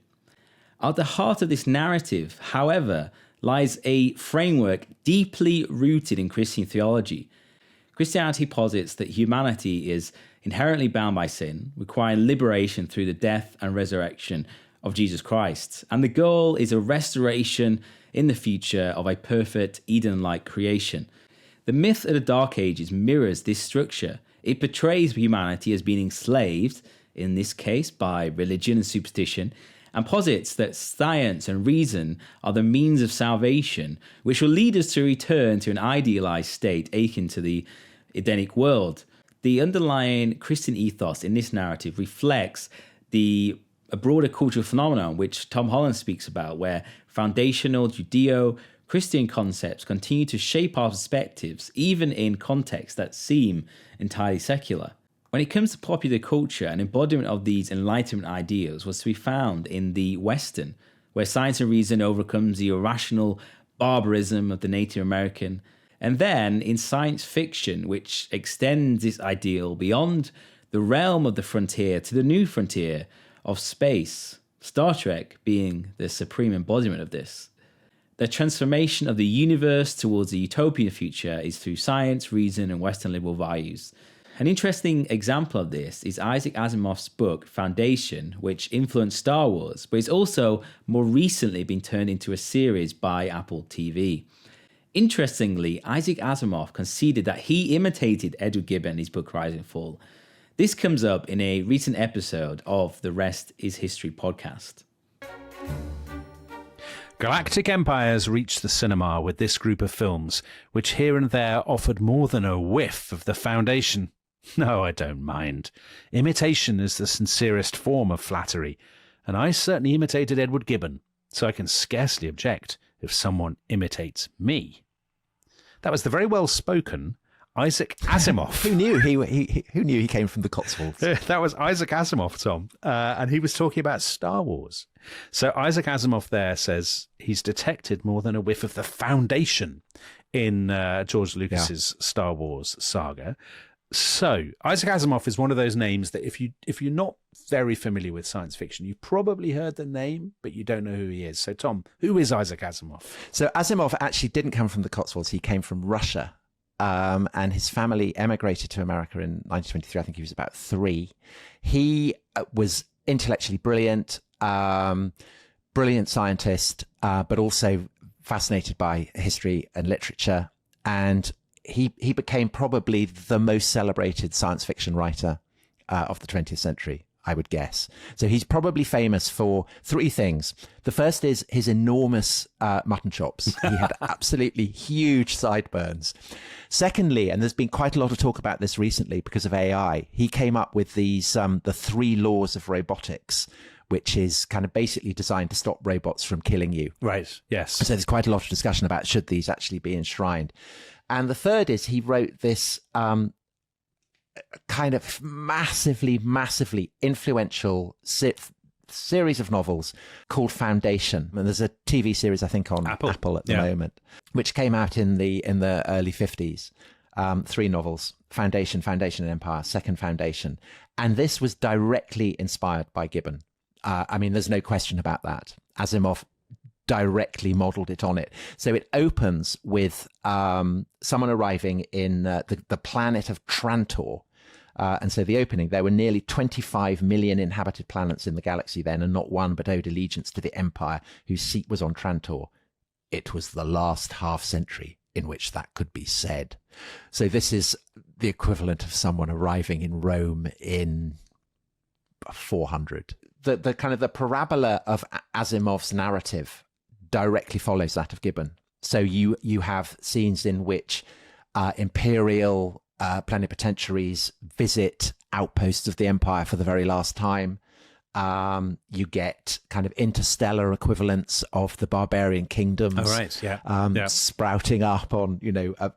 At the heart of this narrative, however, lies a framework deeply rooted in Christian theology. Christianity posits that humanity is inherently bound by sin, requiring liberation through the death and resurrection of Jesus Christ. And the goal is a restoration in the future of a perfect Eden-like creation. The myth of the Dark Ages mirrors this structure. It portrays humanity as being enslaved, in this case by religion and superstition, and posits that science and reason are the means of salvation, which will lead us to return to an idealized state akin to the Edenic world. The underlying Christian ethos in this narrative reflects a broader cultural phenomenon which Tom Holland speaks about, where foundational Judeo-Christian concepts continue to shape our perspectives, even in contexts that seem entirely secular. When it comes to popular culture, an embodiment of these Enlightenment ideals was to be found in the Western, where science and reason overcomes the irrational barbarism of the Native American, and then in science fiction, which extends this ideal beyond the realm of the frontier to the new frontier of space, Star Trek being the supreme embodiment of this. The transformation of the universe towards a utopian future is through science, reason, and Western liberal values. An interesting example of this is Isaac Asimov's book Foundation, which influenced Star Wars, but it's also more recently been turned into a series by Apple TV. Interestingly, Isaac Asimov conceded that he imitated Edward Gibbon in his book Rise and Fall. This comes up in a recent episode of the Rest is History podcast. Galactic empires reached the cinema with this group of films, which here and there offered more than a whiff of the foundation. No, I don't mind. Imitation is the sincerest form of flattery, and I certainly imitated Edward Gibbon, so I can scarcely object if someone imitates me. That was the very well-spoken Isaac Asimov. Who knew he came from the Cotswolds? That was Isaac Asimov, Tom, and he was talking about Star Wars. So Isaac Asimov there says he's detected more than a whiff of the foundation in George Lucas's Star Wars saga. So Isaac Asimov is one of those names that if you're not very familiar with science fiction, you've probably heard the name, but you don't know who he is. So Tom, who is Isaac Asimov? So Asimov actually didn't come from the Cotswolds. He came from Russia. And his family emigrated to America in 1923. I think he was about 3. He was intellectually brilliant, brilliant scientist, but also fascinated by history and literature. And he became probably the most celebrated science fiction writer of the 20th century, I would guess. So he's probably famous for 3 things. The first is his enormous mutton chops. He had absolutely huge sideburns. Secondly, and there's been quite a lot of talk about this recently because of AI, he came up with these the 3 laws of robotics, which is kind of basically designed to stop robots from killing you. Right, yes. So there's quite a lot of discussion about should these actually be enshrined. And the third is he wrote this kind of massively influential series of novels called Foundation. And there's a TV series, I think, on Apple at the moment, which came out in the early 50s. 3 novels: Foundation and Empire, Second Foundation. And this was directly inspired by Gibbon. I mean, there's no question about that. Asimov directly modelled it on it. So it opens with someone arriving in the planet of Trantor. And so the opening, there were nearly 25 million inhabited planets in the galaxy then, and not one but owed allegiance to the Empire, whose seat was on Trantor. It was the last half-century in which that could be said. So this is the equivalent of someone arriving in Rome in 400. The kind of the parabola of Asimov's narrative directly follows that of Gibbon. So you have scenes in which imperial plenipotentiaries visit outposts of the Empire for the very last time. You get kind of interstellar equivalents of the barbarian kingdoms, sprouting up on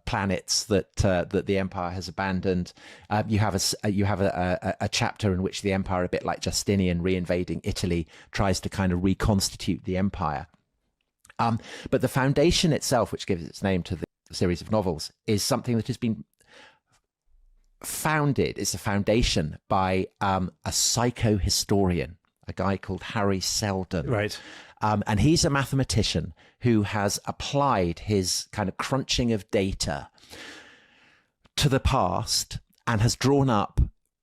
planets that the Empire has abandoned. You have a chapter in which the Empire, a bit like Justinian reinvading Italy, tries to kind of reconstitute the Empire. But the foundation itself, which gives its name to the series of novels, is something that has been founded. It's a foundation by a psychohistorian, a guy called Harry Seldon. Right. And he's a mathematician who has applied his kind of crunching of data to the past and has drawn up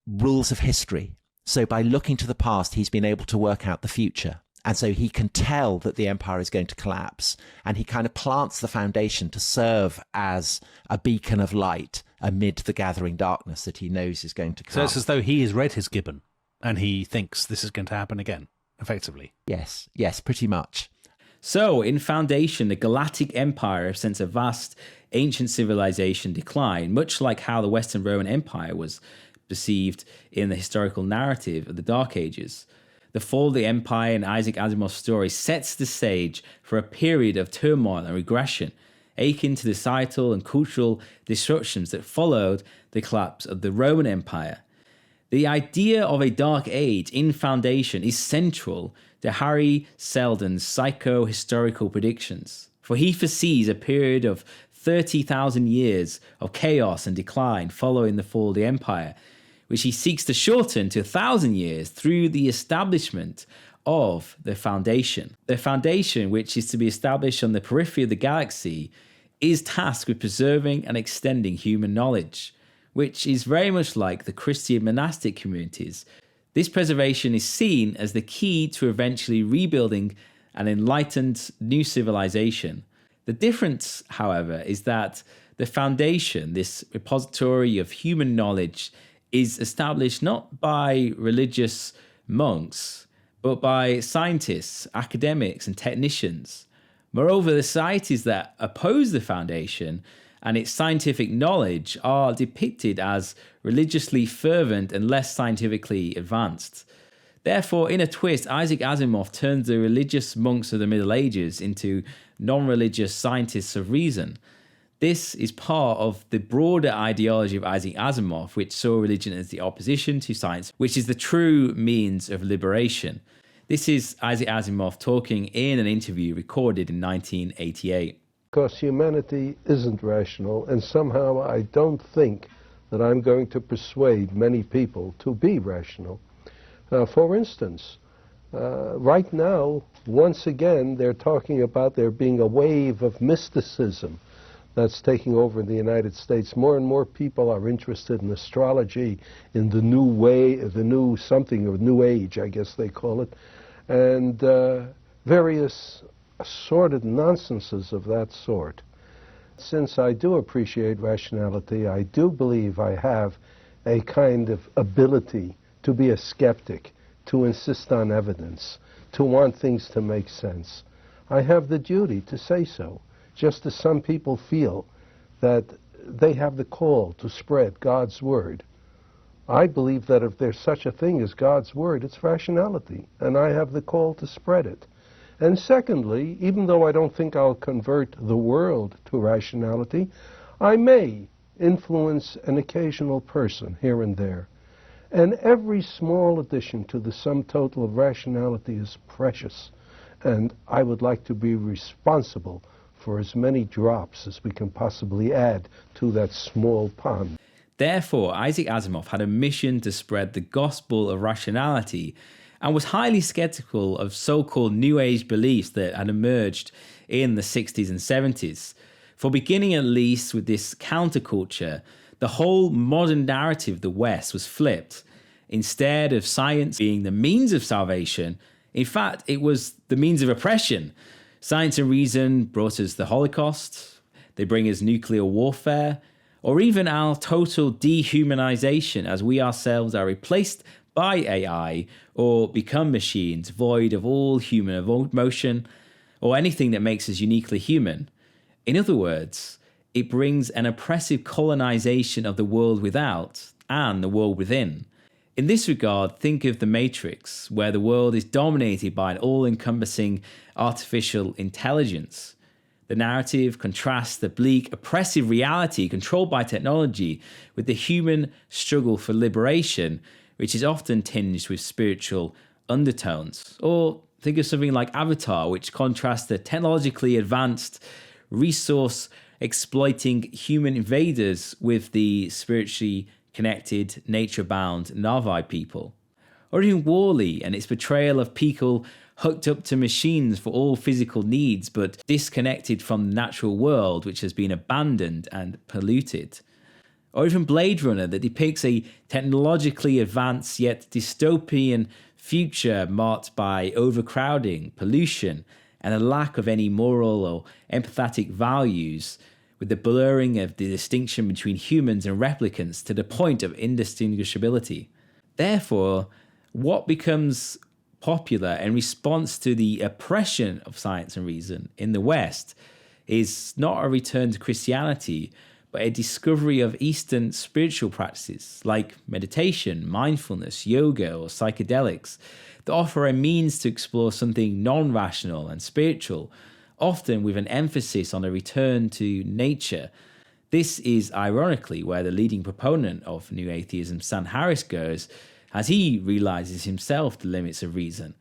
rules of history. So by looking to the past, he's been able to work out the future. And so he can tell that the Empire is going to collapse, and he kind of plants the foundation to serve as a beacon of light amid the gathering darkness that he knows is going to come. So it's as though he has read his Gibbon and he thinks this is going to happen again, effectively. Yes, pretty much. So in Foundation, the Galactic Empire since a vast ancient civilization decline, much like how the Western Roman Empire was perceived in the historical narrative of the Dark Ages. The fall of the Empire in Isaac Asimov's story sets the stage for a period of turmoil and regression, akin to the societal and cultural disruptions that followed the collapse of the Roman Empire. The idea of a Dark Age in Foundation is central to Harry Seldon's psycho-historical predictions, for he foresees a period of 30,000 years of chaos and decline following the fall of the Empire, which he seeks to shorten to 1,000 years through the establishment of the Foundation. The Foundation, which is to be established on the periphery of the galaxy, is tasked with preserving and extending human knowledge, which is very much like the Christian monastic communities. This preservation is seen as the key to eventually rebuilding an enlightened new civilization. The difference, however, is that the Foundation, this repository of human knowledge, is established not by religious monks, but by scientists, academics, and technicians, Moreover, the societies that oppose the Foundation and its scientific knowledge are depicted as religiously fervent and less scientifically advanced. Therefore, in a twist, Isaac Asimov turns the religious monks of the Middle Ages into non-religious scientists of reason. This is part of the broader ideology of Isaac Asimov, which saw religion as the opposition to science, which is the true means of liberation. This is Isaac Asimov talking in an interview recorded in 1988. Because humanity isn't rational, and somehow I don't think that I'm going to persuade many people to be rational. For instance, right now, once again, they're talking about there being a wave of mysticism that's taking over in the United States. More and more people are interested in astrology, in the new way, the new something of new age, I guess they call it, and various assorted nonsenses of that sort. Since I do appreciate rationality, I do believe I have a kind of ability to be a skeptic, to insist on evidence, to want things to make sense. I have the duty to say so, just as some people feel that they have the call to spread God's word. I believe that if there's such a thing as God's word, it's rationality, and I have the call to spread it. And secondly, even though I don't think I'll convert the world to rationality, I may influence an occasional person here and there. And every small addition to the sum total of rationality is precious. And I would like to be responsible for as many drops as we can possibly add to that small pond. Therefore, Isaac Asimov had a mission to spread the gospel of rationality and was highly skeptical of so-called New Age beliefs that had emerged in the 60s and 70s. For beginning at least with this counterculture, the whole modern narrative of the West was flipped. Instead of science being the means of salvation, in fact, it was the means of oppression. Science and reason brought us the Holocaust, they bring us nuclear warfare, or even our total dehumanization as we ourselves are replaced by AI or become machines void of all human emotion or anything that makes us uniquely human. In other words, it brings an oppressive colonization of the world without and the world within. In this regard, think of The Matrix, where the world is dominated by an all-encompassing artificial intelligence. The narrative contrasts the bleak, oppressive reality controlled by technology with the human struggle for liberation, which is often tinged with spiritual undertones. Or think of something like Avatar, which contrasts the technologically advanced, resource-exploiting human invaders with the spiritually connected, nature-bound Na'vi people. Or even WALL-E and its portrayal of people hooked up to machines for all physical needs, but disconnected from the natural world, which has been abandoned and polluted. Or even Blade Runner, that depicts a technologically advanced yet dystopian future marked by overcrowding, pollution, and a lack of any moral or empathetic values, with the blurring of the distinction between humans and replicants to the point of indistinguishability. Therefore, what becomes popular in response to the oppression of science and reason in the West is not a return to Christianity, but a discovery of Eastern spiritual practices like meditation, mindfulness, yoga, or psychedelics that offer a means to explore something non-rational and spiritual, often with an emphasis on a return to nature. This is ironically where the leading proponent of New Atheism, Sam Harris, goes, as he realizes himself the limits of reason.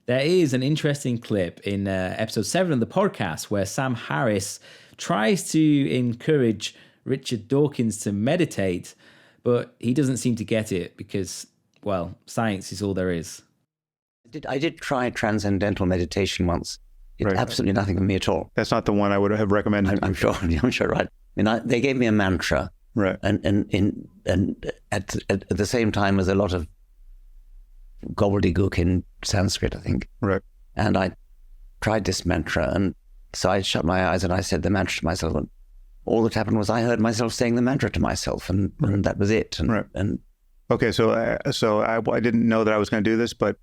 There is an interesting clip in episode 7 of the podcast where Sam Harris tries to encourage Richard Dawkins to meditate, but he doesn't seem to get it because, well, science is all there is. I did try transcendental meditation once. It's absolutely nothing for me at all. That's not the one I would have recommended. I'm sure, right. I mean, they gave me a mantra, right, and at the same time as a lot of gobbledygook in Sanskrit, I think. Right. And I tried this mantra, and so I shut my eyes and I said the mantra to myself, and all that happened was I heard myself saying the mantra to myself, and that was it. And okay, so I didn't know that I was going to do this, but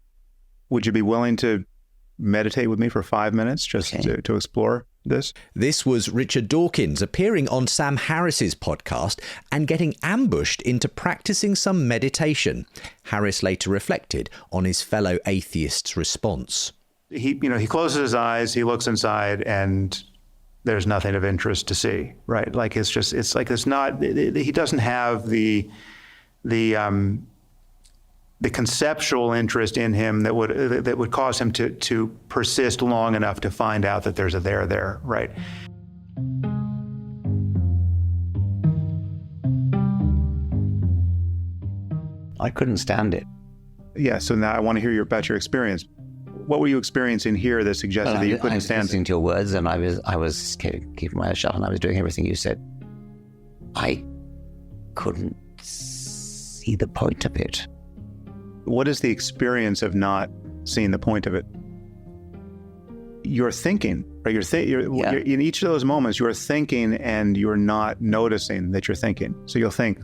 would you be willing to meditate with me for 5 minutes just to explore this? This was Richard Dawkins appearing on Sam Harris's podcast and getting ambushed into practicing some meditation. Harris later reflected on his fellow atheist's response. He closes his eyes, he looks inside, and there's nothing of interest to see, right? Like he doesn't have the conceptual interest in him that would cause him to persist long enough to find out that there's a there, right? I couldn't stand it. Yeah, so now I want to hear about your experience. What were you experiencing here that suggested that you couldn't stand it? I was listening to your words, and I was keeping my eyes shut, and I was doing everything you said. I couldn't see the point of it. What is the experience of not seeing the point of it? You're thinking, right? You're in each of those moments, you're thinking and you're not noticing that you're thinking. So you'll think,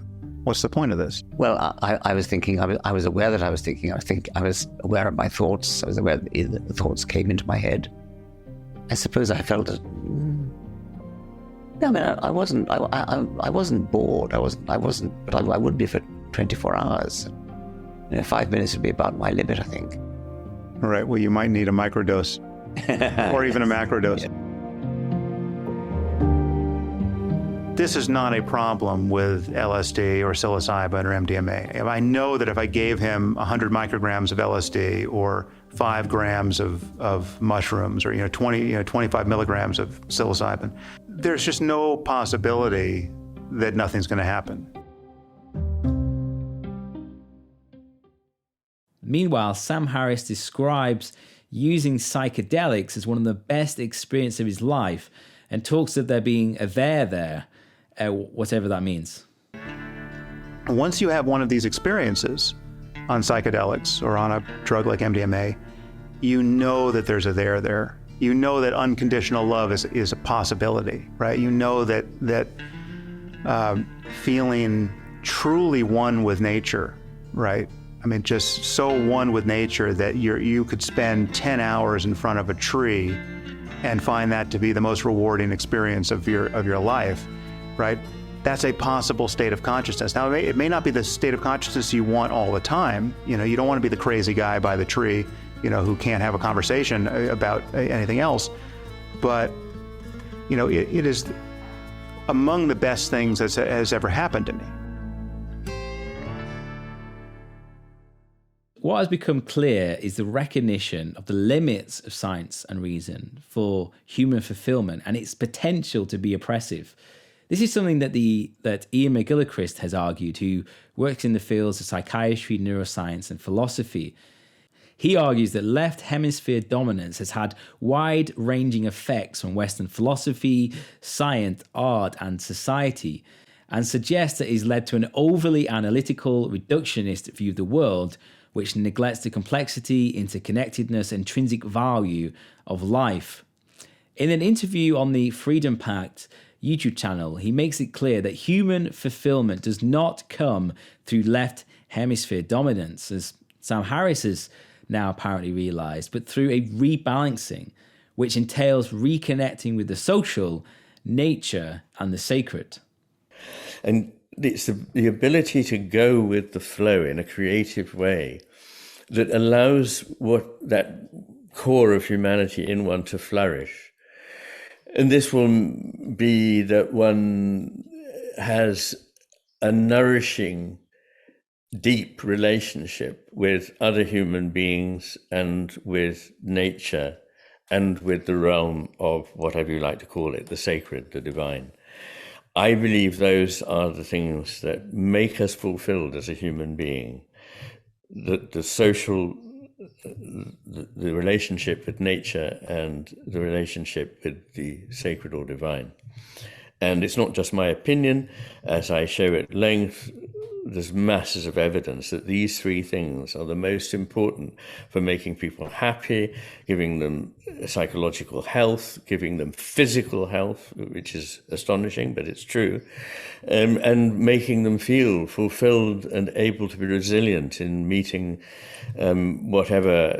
what's the point of this? Well, I was thinking, I was aware that I was thinking. I was aware of my thoughts. I was aware that the thoughts came into my head. I suppose I felt it. I mean, I wasn't bored. I wasn't, but I would be for 24 hours. 5 minutes would be about my limit, I think. All right. Well, you might need a microdose or even a macrodose. Yeah. This is not a problem with LSD or psilocybin or MDMA. I know that if I gave him 100 micrograms of LSD or 5 grams of mushrooms or 25 milligrams of psilocybin, there's just no possibility that nothing's going to happen. Meanwhile, Sam Harris describes using psychedelics as one of the best experiences of his life and talks of there being a there, whatever that means. Once you have one of these experiences on psychedelics or on a drug like MDMA, you know that there's a there. You know that unconditional love is a possibility, right? You know that feeling truly one with nature, right? I mean, just so one with nature that you could spend 10 hours in front of a tree and find that to be the most rewarding experience of your life, right? That's a possible state of consciousness. Now, it may not be the state of consciousness you want all the time. You don't want to be the crazy guy by the tree, who can't have a conversation about anything else. But, it is among the best things that has ever happened to me. What has become clear is the recognition of the limits of science and reason for human fulfillment and its potential to be oppressive. This is something that Ian McGilchrist has argued, who works in the fields of psychiatry, neuroscience, and philosophy. He argues that left-hemisphere dominance has had wide-ranging effects on Western philosophy, science, art, and society, and suggests that it has led to an overly analytical, reductionist view of the world, which neglects the complexity, interconnectedness, and intrinsic value of life. In an interview on the Freedom Pact YouTube channel, he makes it clear that human fulfillment does not come through left hemisphere dominance, as Sam Harris has now apparently realized, but through a rebalancing, which entails reconnecting with the social, nature, and the sacred. And it's the ability to go with the flow in a creative way that allows that core of humanity in one to flourish. And this will be that one has a nourishing, deep relationship with other human beings and with nature and with the realm of whatever you like to call it, the sacred, the divine. I believe those are the things that make us fulfilled as a human being. The social, the relationship with nature and the relationship with the sacred or divine. And it's not just my opinion, as I show at length, there's masses of evidence that these three things are the most important for making people happy, giving them psychological health, giving them physical health, which is astonishing, but it's true, and making them feel fulfilled and able to be resilient in meeting whatever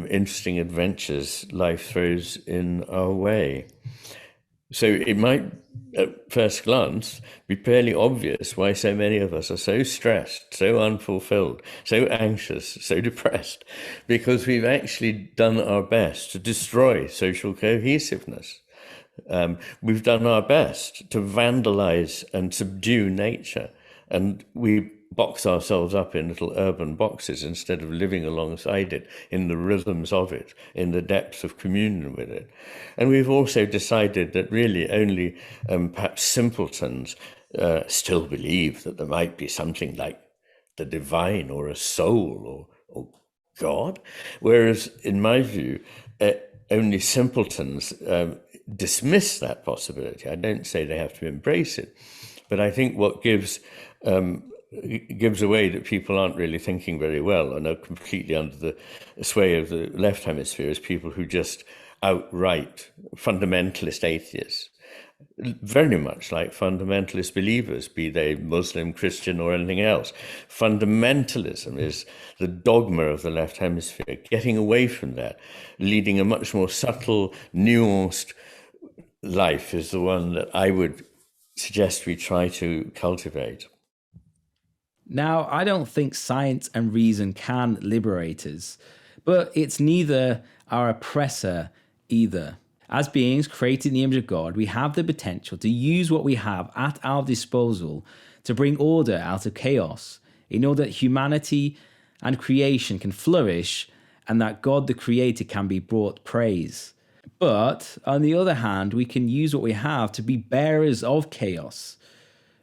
interesting adventures life throws in our way. So it might, at first glance, be fairly obvious why so many of us are so stressed, so unfulfilled, so anxious, so depressed, because we've actually done our best to destroy social cohesiveness. We've done our best to vandalize and subdue nature, and we box ourselves up in little urban boxes instead of living alongside it, in the rhythms of it, in the depths of communion with it. And we've also decided that really only perhaps simpletons still believe that there might be something like the divine or a soul or God, whereas in my view, only simpletons dismiss that possibility. I don't say they have to embrace it, but I think what gives away that people aren't really thinking very well and are completely under the sway of the left hemisphere is people who just outright fundamentalist atheists, very much like fundamentalist believers, be they Muslim, Christian, or anything else. Fundamentalism is the dogma of the left hemisphere. Getting away from that, leading a much more subtle, nuanced life is the one that I would suggest we try to cultivate. Now, I don't think science and reason can liberate us, but it's neither our oppressor either. As beings created in the image of God, we have the potential to use what we have at our disposal to bring order out of chaos, in order that humanity and creation can flourish and that God the Creator can be brought praise. But, on the other hand, we can use what we have to be bearers of chaos,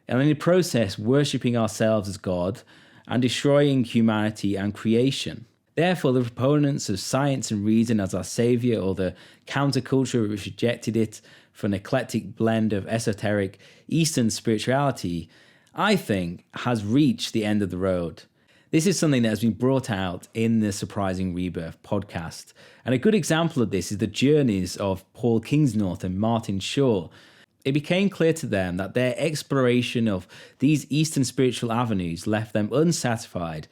and in the process worshipping ourselves as God and destroying humanity and creation. Therefore, the proponents of science and reason as our saviour, or the counterculture which rejected it for an eclectic blend of esoteric Eastern spirituality, I think has reached the end of the road. This is something that has been brought out in the Surprising Rebirth podcast. And a good example of this is the journeys of Paul Kingsnorth and Martin Shaw. It became clear to them that their exploration of these Eastern spiritual avenues left them unsatisfied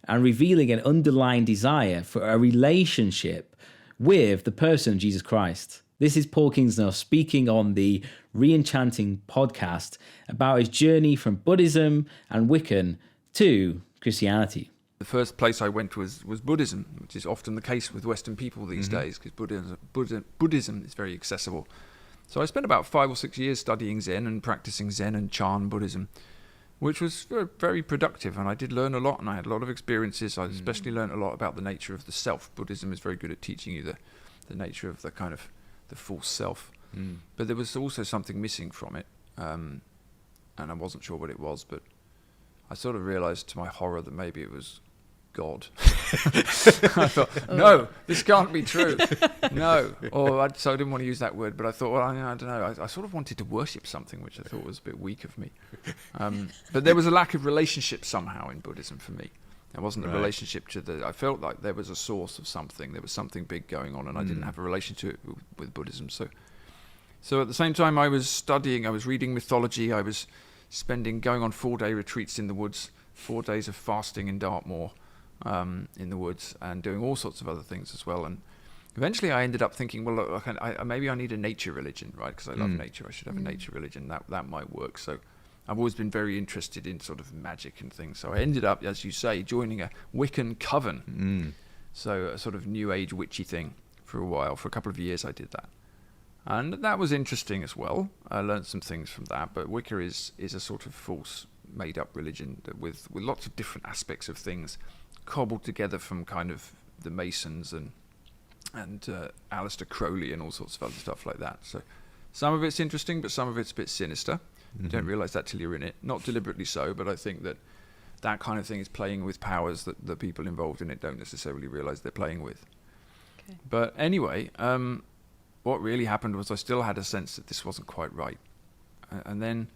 and revealing an underlying desire for a relationship with the person of Jesus Christ. This is Paul Kingsnorth speaking on the Re-Enchanting podcast about his journey from Buddhism and Wiccan to Christianity. The first place I went was Buddhism, which is often the case with Western people these days, because Buddhism is very accessible. So I spent about 5 or 6 years studying Zen and practicing Zen and Chan Buddhism, which was very productive, and I did learn a lot, and I had a lot of experiences. I especially learned a lot about the nature of the self. Buddhism is very good at teaching you the nature of the kind of the false self. But there was also something missing from it, and I wasn't sure what it was, but I sort of realized to my horror that maybe it was God. I thought, no, this can't be true. No. So I didn't want to use that word, but I thought, well, I don't know. I sort of wanted to worship something, which I thought was a bit weak of me. But there was a lack of relationship somehow in Buddhism for me. There wasn't a relationship to I felt like there was a source of something. There was something big going on, and I didn't have a relationship with Buddhism. So at the same time I was studying, I was reading mythology, I was going on 4-day retreats in the woods, 4 days of fasting in Dartmoor, in the woods, and doing all sorts of other things as well. And eventually I ended up thinking, well, look, maybe I need a nature religion, right? Because I love nature. I should have a nature religion. That might work. So I've always been very interested in sort of magic and things. So I ended up, as you say, joining a Wiccan coven. So a sort of new age witchy thing for a while. For a couple of years I did that. And that was interesting as well. I learned some things from that. But Wicca is a sort of false made-up religion with lots of different aspects of things cobbled together from kind of the Masons and Aleister Crowley and all sorts of other stuff like that. So some of it's interesting, but some of it's a bit sinister. You don't realise that till you're in it. Not deliberately so, but I think that kind of thing is playing with powers that the people involved in it don't necessarily realise they're playing with. Okay. But anyway, what really happened was I still had a sense that this wasn't quite right. And then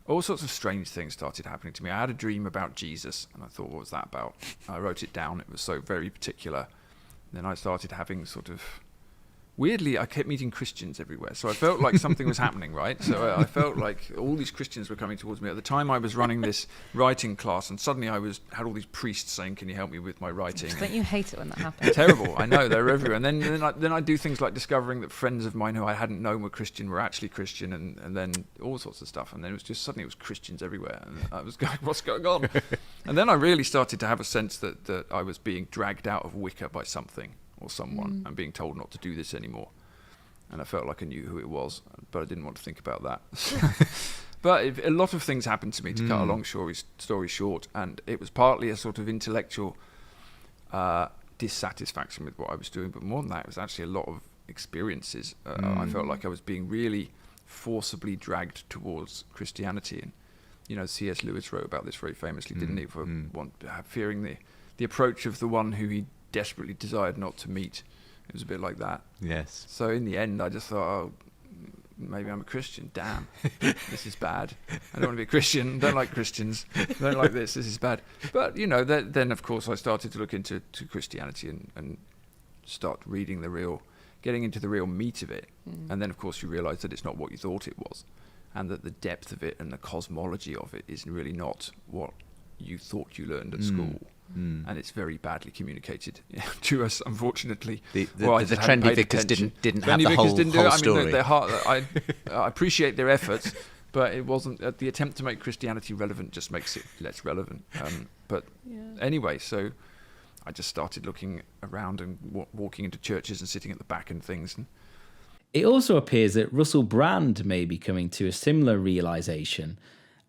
all sorts of strange things started happening to me. I had a dream about Jesus, and I thought, what was that about? I wrote it down. It was so very particular. Then I started having sort of... Weirdly, I kept meeting Christians everywhere, so I felt like something was happening, right? So I felt like all these Christians were coming towards me. At the time, I was running this writing class, and suddenly I had all these priests saying, "Can you help me with my writing?" Don't you hate it when that happens? Terrible. I know, they're everywhere. And then I do things like discovering that friends of mine who I hadn't known were Christian were actually Christian, and then all sorts of stuff. And then suddenly it was Christians everywhere, and I was going, "What's going on?" And then I really started to have a sense that I was being dragged out of Wicca by something or someone and being told not to do this anymore. And I felt like I knew who it was, but I didn't want to think about that. But a lot of things happened to me, to cut a long story short, and it was partly a sort of intellectual dissatisfaction with what I was doing, but more than that, it was actually a lot of experiences. I felt like I was being really forcibly dragged towards Christianity. And, you know, C.S. Lewis wrote about this very famously, didn't he? For fearing the approach of the one who he desperately desired not to meet. It was a bit like that. Yes. So in the end, I just thought, oh, maybe I'm a Christian. Damn, this is bad. I don't want to be a Christian. Don't like Christians. Don't like this. This is bad. But, you know, then of course I started to look into Christianity and start reading getting into the real meat of it. And then, of course, you realise that it's not what you thought it was, and that the depth of it and the cosmology of it is really not what you thought you learned at school. And it's very badly communicated to us, unfortunately. The trendy vicars didn't have the whole story. I appreciate their efforts, but it wasn't. The attempt to make Christianity relevant just makes it less relevant. Anyway, so I just started looking around and walking into churches and sitting at the back and things. It also appears that Russell Brand may be coming to a similar realization,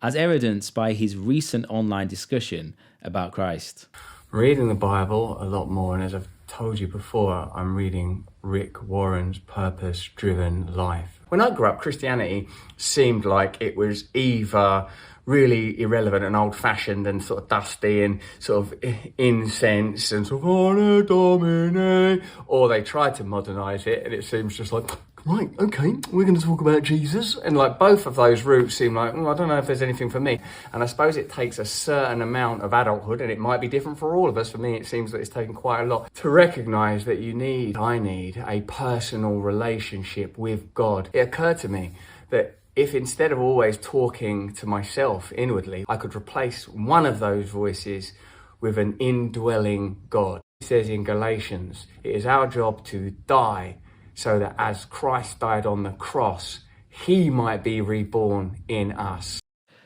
as evidenced by his recent online discussion about Christ. Reading the Bible a lot more, and as I've told you before, I'm reading Rick Warren's Purpose-Driven Life. When I grew up, Christianity seemed like it was either really irrelevant and old-fashioned and sort of dusty and sort of incense and sort of Anno Domini, or they tried to modernise it and it seems just like, right, okay, we're going to talk about Jesus. And like both of those routes seem like, I don't know if there's anything for me. And I suppose it takes a certain amount of adulthood, and it might be different for all of us. For me, it seems that it's taken quite a lot to recognise that I need a personal relationship with God. It occurred to me that if instead of always talking to myself inwardly, I could replace one of those voices with an indwelling God. It says in Galatians, it is our job to die so that as Christ died on the cross, he might be reborn in us.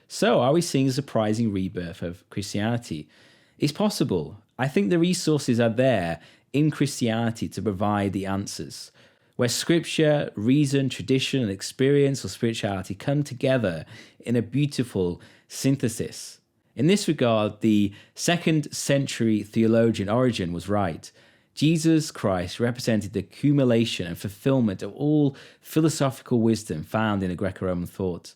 So are we seeing a surprising rebirth of Christianity? It's possible. I think the resources are there in Christianity to provide the answers, where scripture, reason, tradition, and experience or spirituality come together in a beautiful synthesis. In this regard, the 2nd century theologian Origen was right. Jesus Christ represented the accumulation and fulfillment of all philosophical wisdom found in the Greco-Roman thought.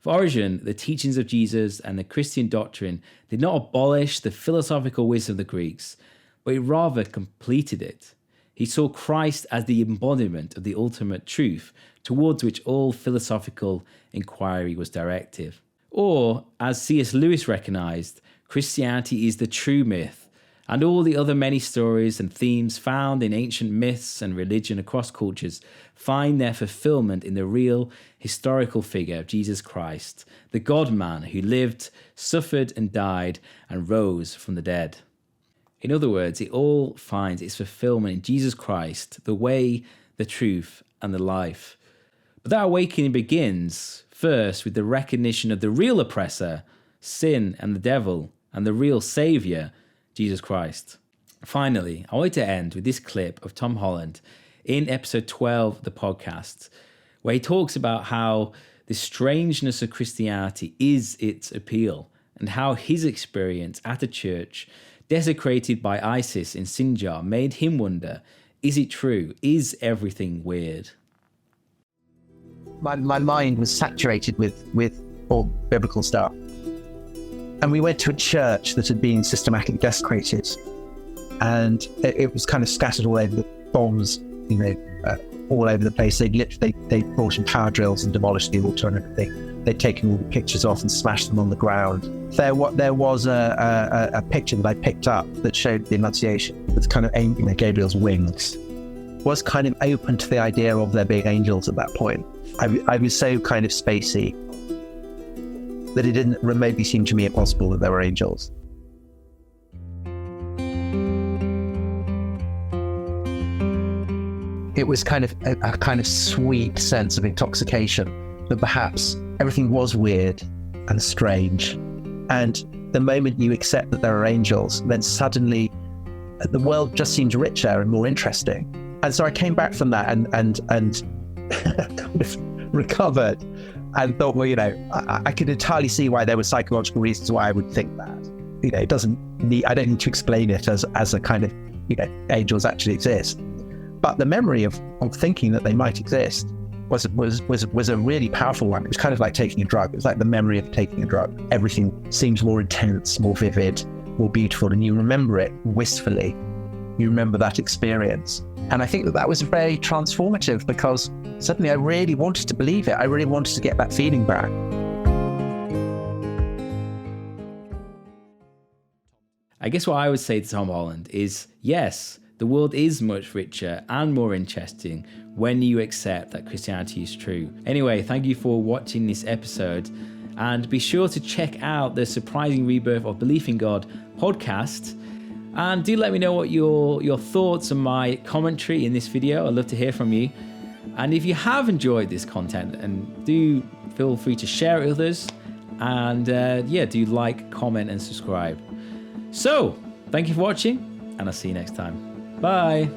For Origen, the teachings of Jesus and the Christian doctrine did not abolish the philosophical wisdom of the Greeks, but it rather completed it. He saw Christ as the embodiment of the ultimate truth towards which all philosophical inquiry was directed. Or, as C.S. Lewis recognized, Christianity is the true myth, and all the other many stories and themes found in ancient myths and religion across cultures find their fulfillment in the real historical figure of Jesus Christ, the God-man who lived, suffered and died and rose from the dead. In other words, it all finds its fulfillment in Jesus Christ, the way, the truth, and the life. But that awakening begins first with the recognition of the real oppressor, sin and the devil, and the real saviour, Jesus Christ. Finally, I want to end with this clip of Tom Holland in episode 12 of the podcast, where he talks about how the strangeness of Christianity is its appeal, and how his experience at a church desecrated by ISIS in Sinjar made him wonder, is it true? Is everything weird? My mind was saturated with all biblical stuff. And we went to a church that had been systematically desecrated, and it was kind of scattered all over, the bombs, all over the place. They brought in power drills and demolished the altar and everything. they'd taken all the pictures off and smashed them on the ground. There was a picture that I picked up that showed the Annunciation with kind of Gabriel's wings. Was kind of open to the idea of there being angels at that point. I was so kind of spacey that it didn't remotely seem to me impossible that there were angels. It was kind of a kind of sweet sense of intoxication that perhaps everything was weird and strange. And the moment you accept that there are angels, then suddenly the world just seems richer and more interesting. And so I came back from that and kind of recovered and thought, well, I could entirely see why there were psychological reasons why I would think that. I don't need to explain it as a kind of, angels actually exist. But the memory of thinking that they might exist was a really powerful one. It was kind of like taking a drug. It was like the memory of taking a drug. Everything seems more intense, more vivid, more beautiful, and you remember it wistfully. You remember that experience. And I think that was very transformative because suddenly I really wanted to believe it. I really wanted to get that feeling back. I guess what I would say to Tom Holland is, yes, the world is much richer and more interesting when you accept that Christianity is true. Anyway, thank you for watching this episode, and be sure to check out the Surprising Rebirth of Belief in God podcast. And do let me know what your thoughts on my commentary in this video. I'd love to hear from you. And if you have enjoyed this content, and do feel free to share it with others. And do like, comment, and subscribe. So, thank you for watching, and I'll see you next time. Bye.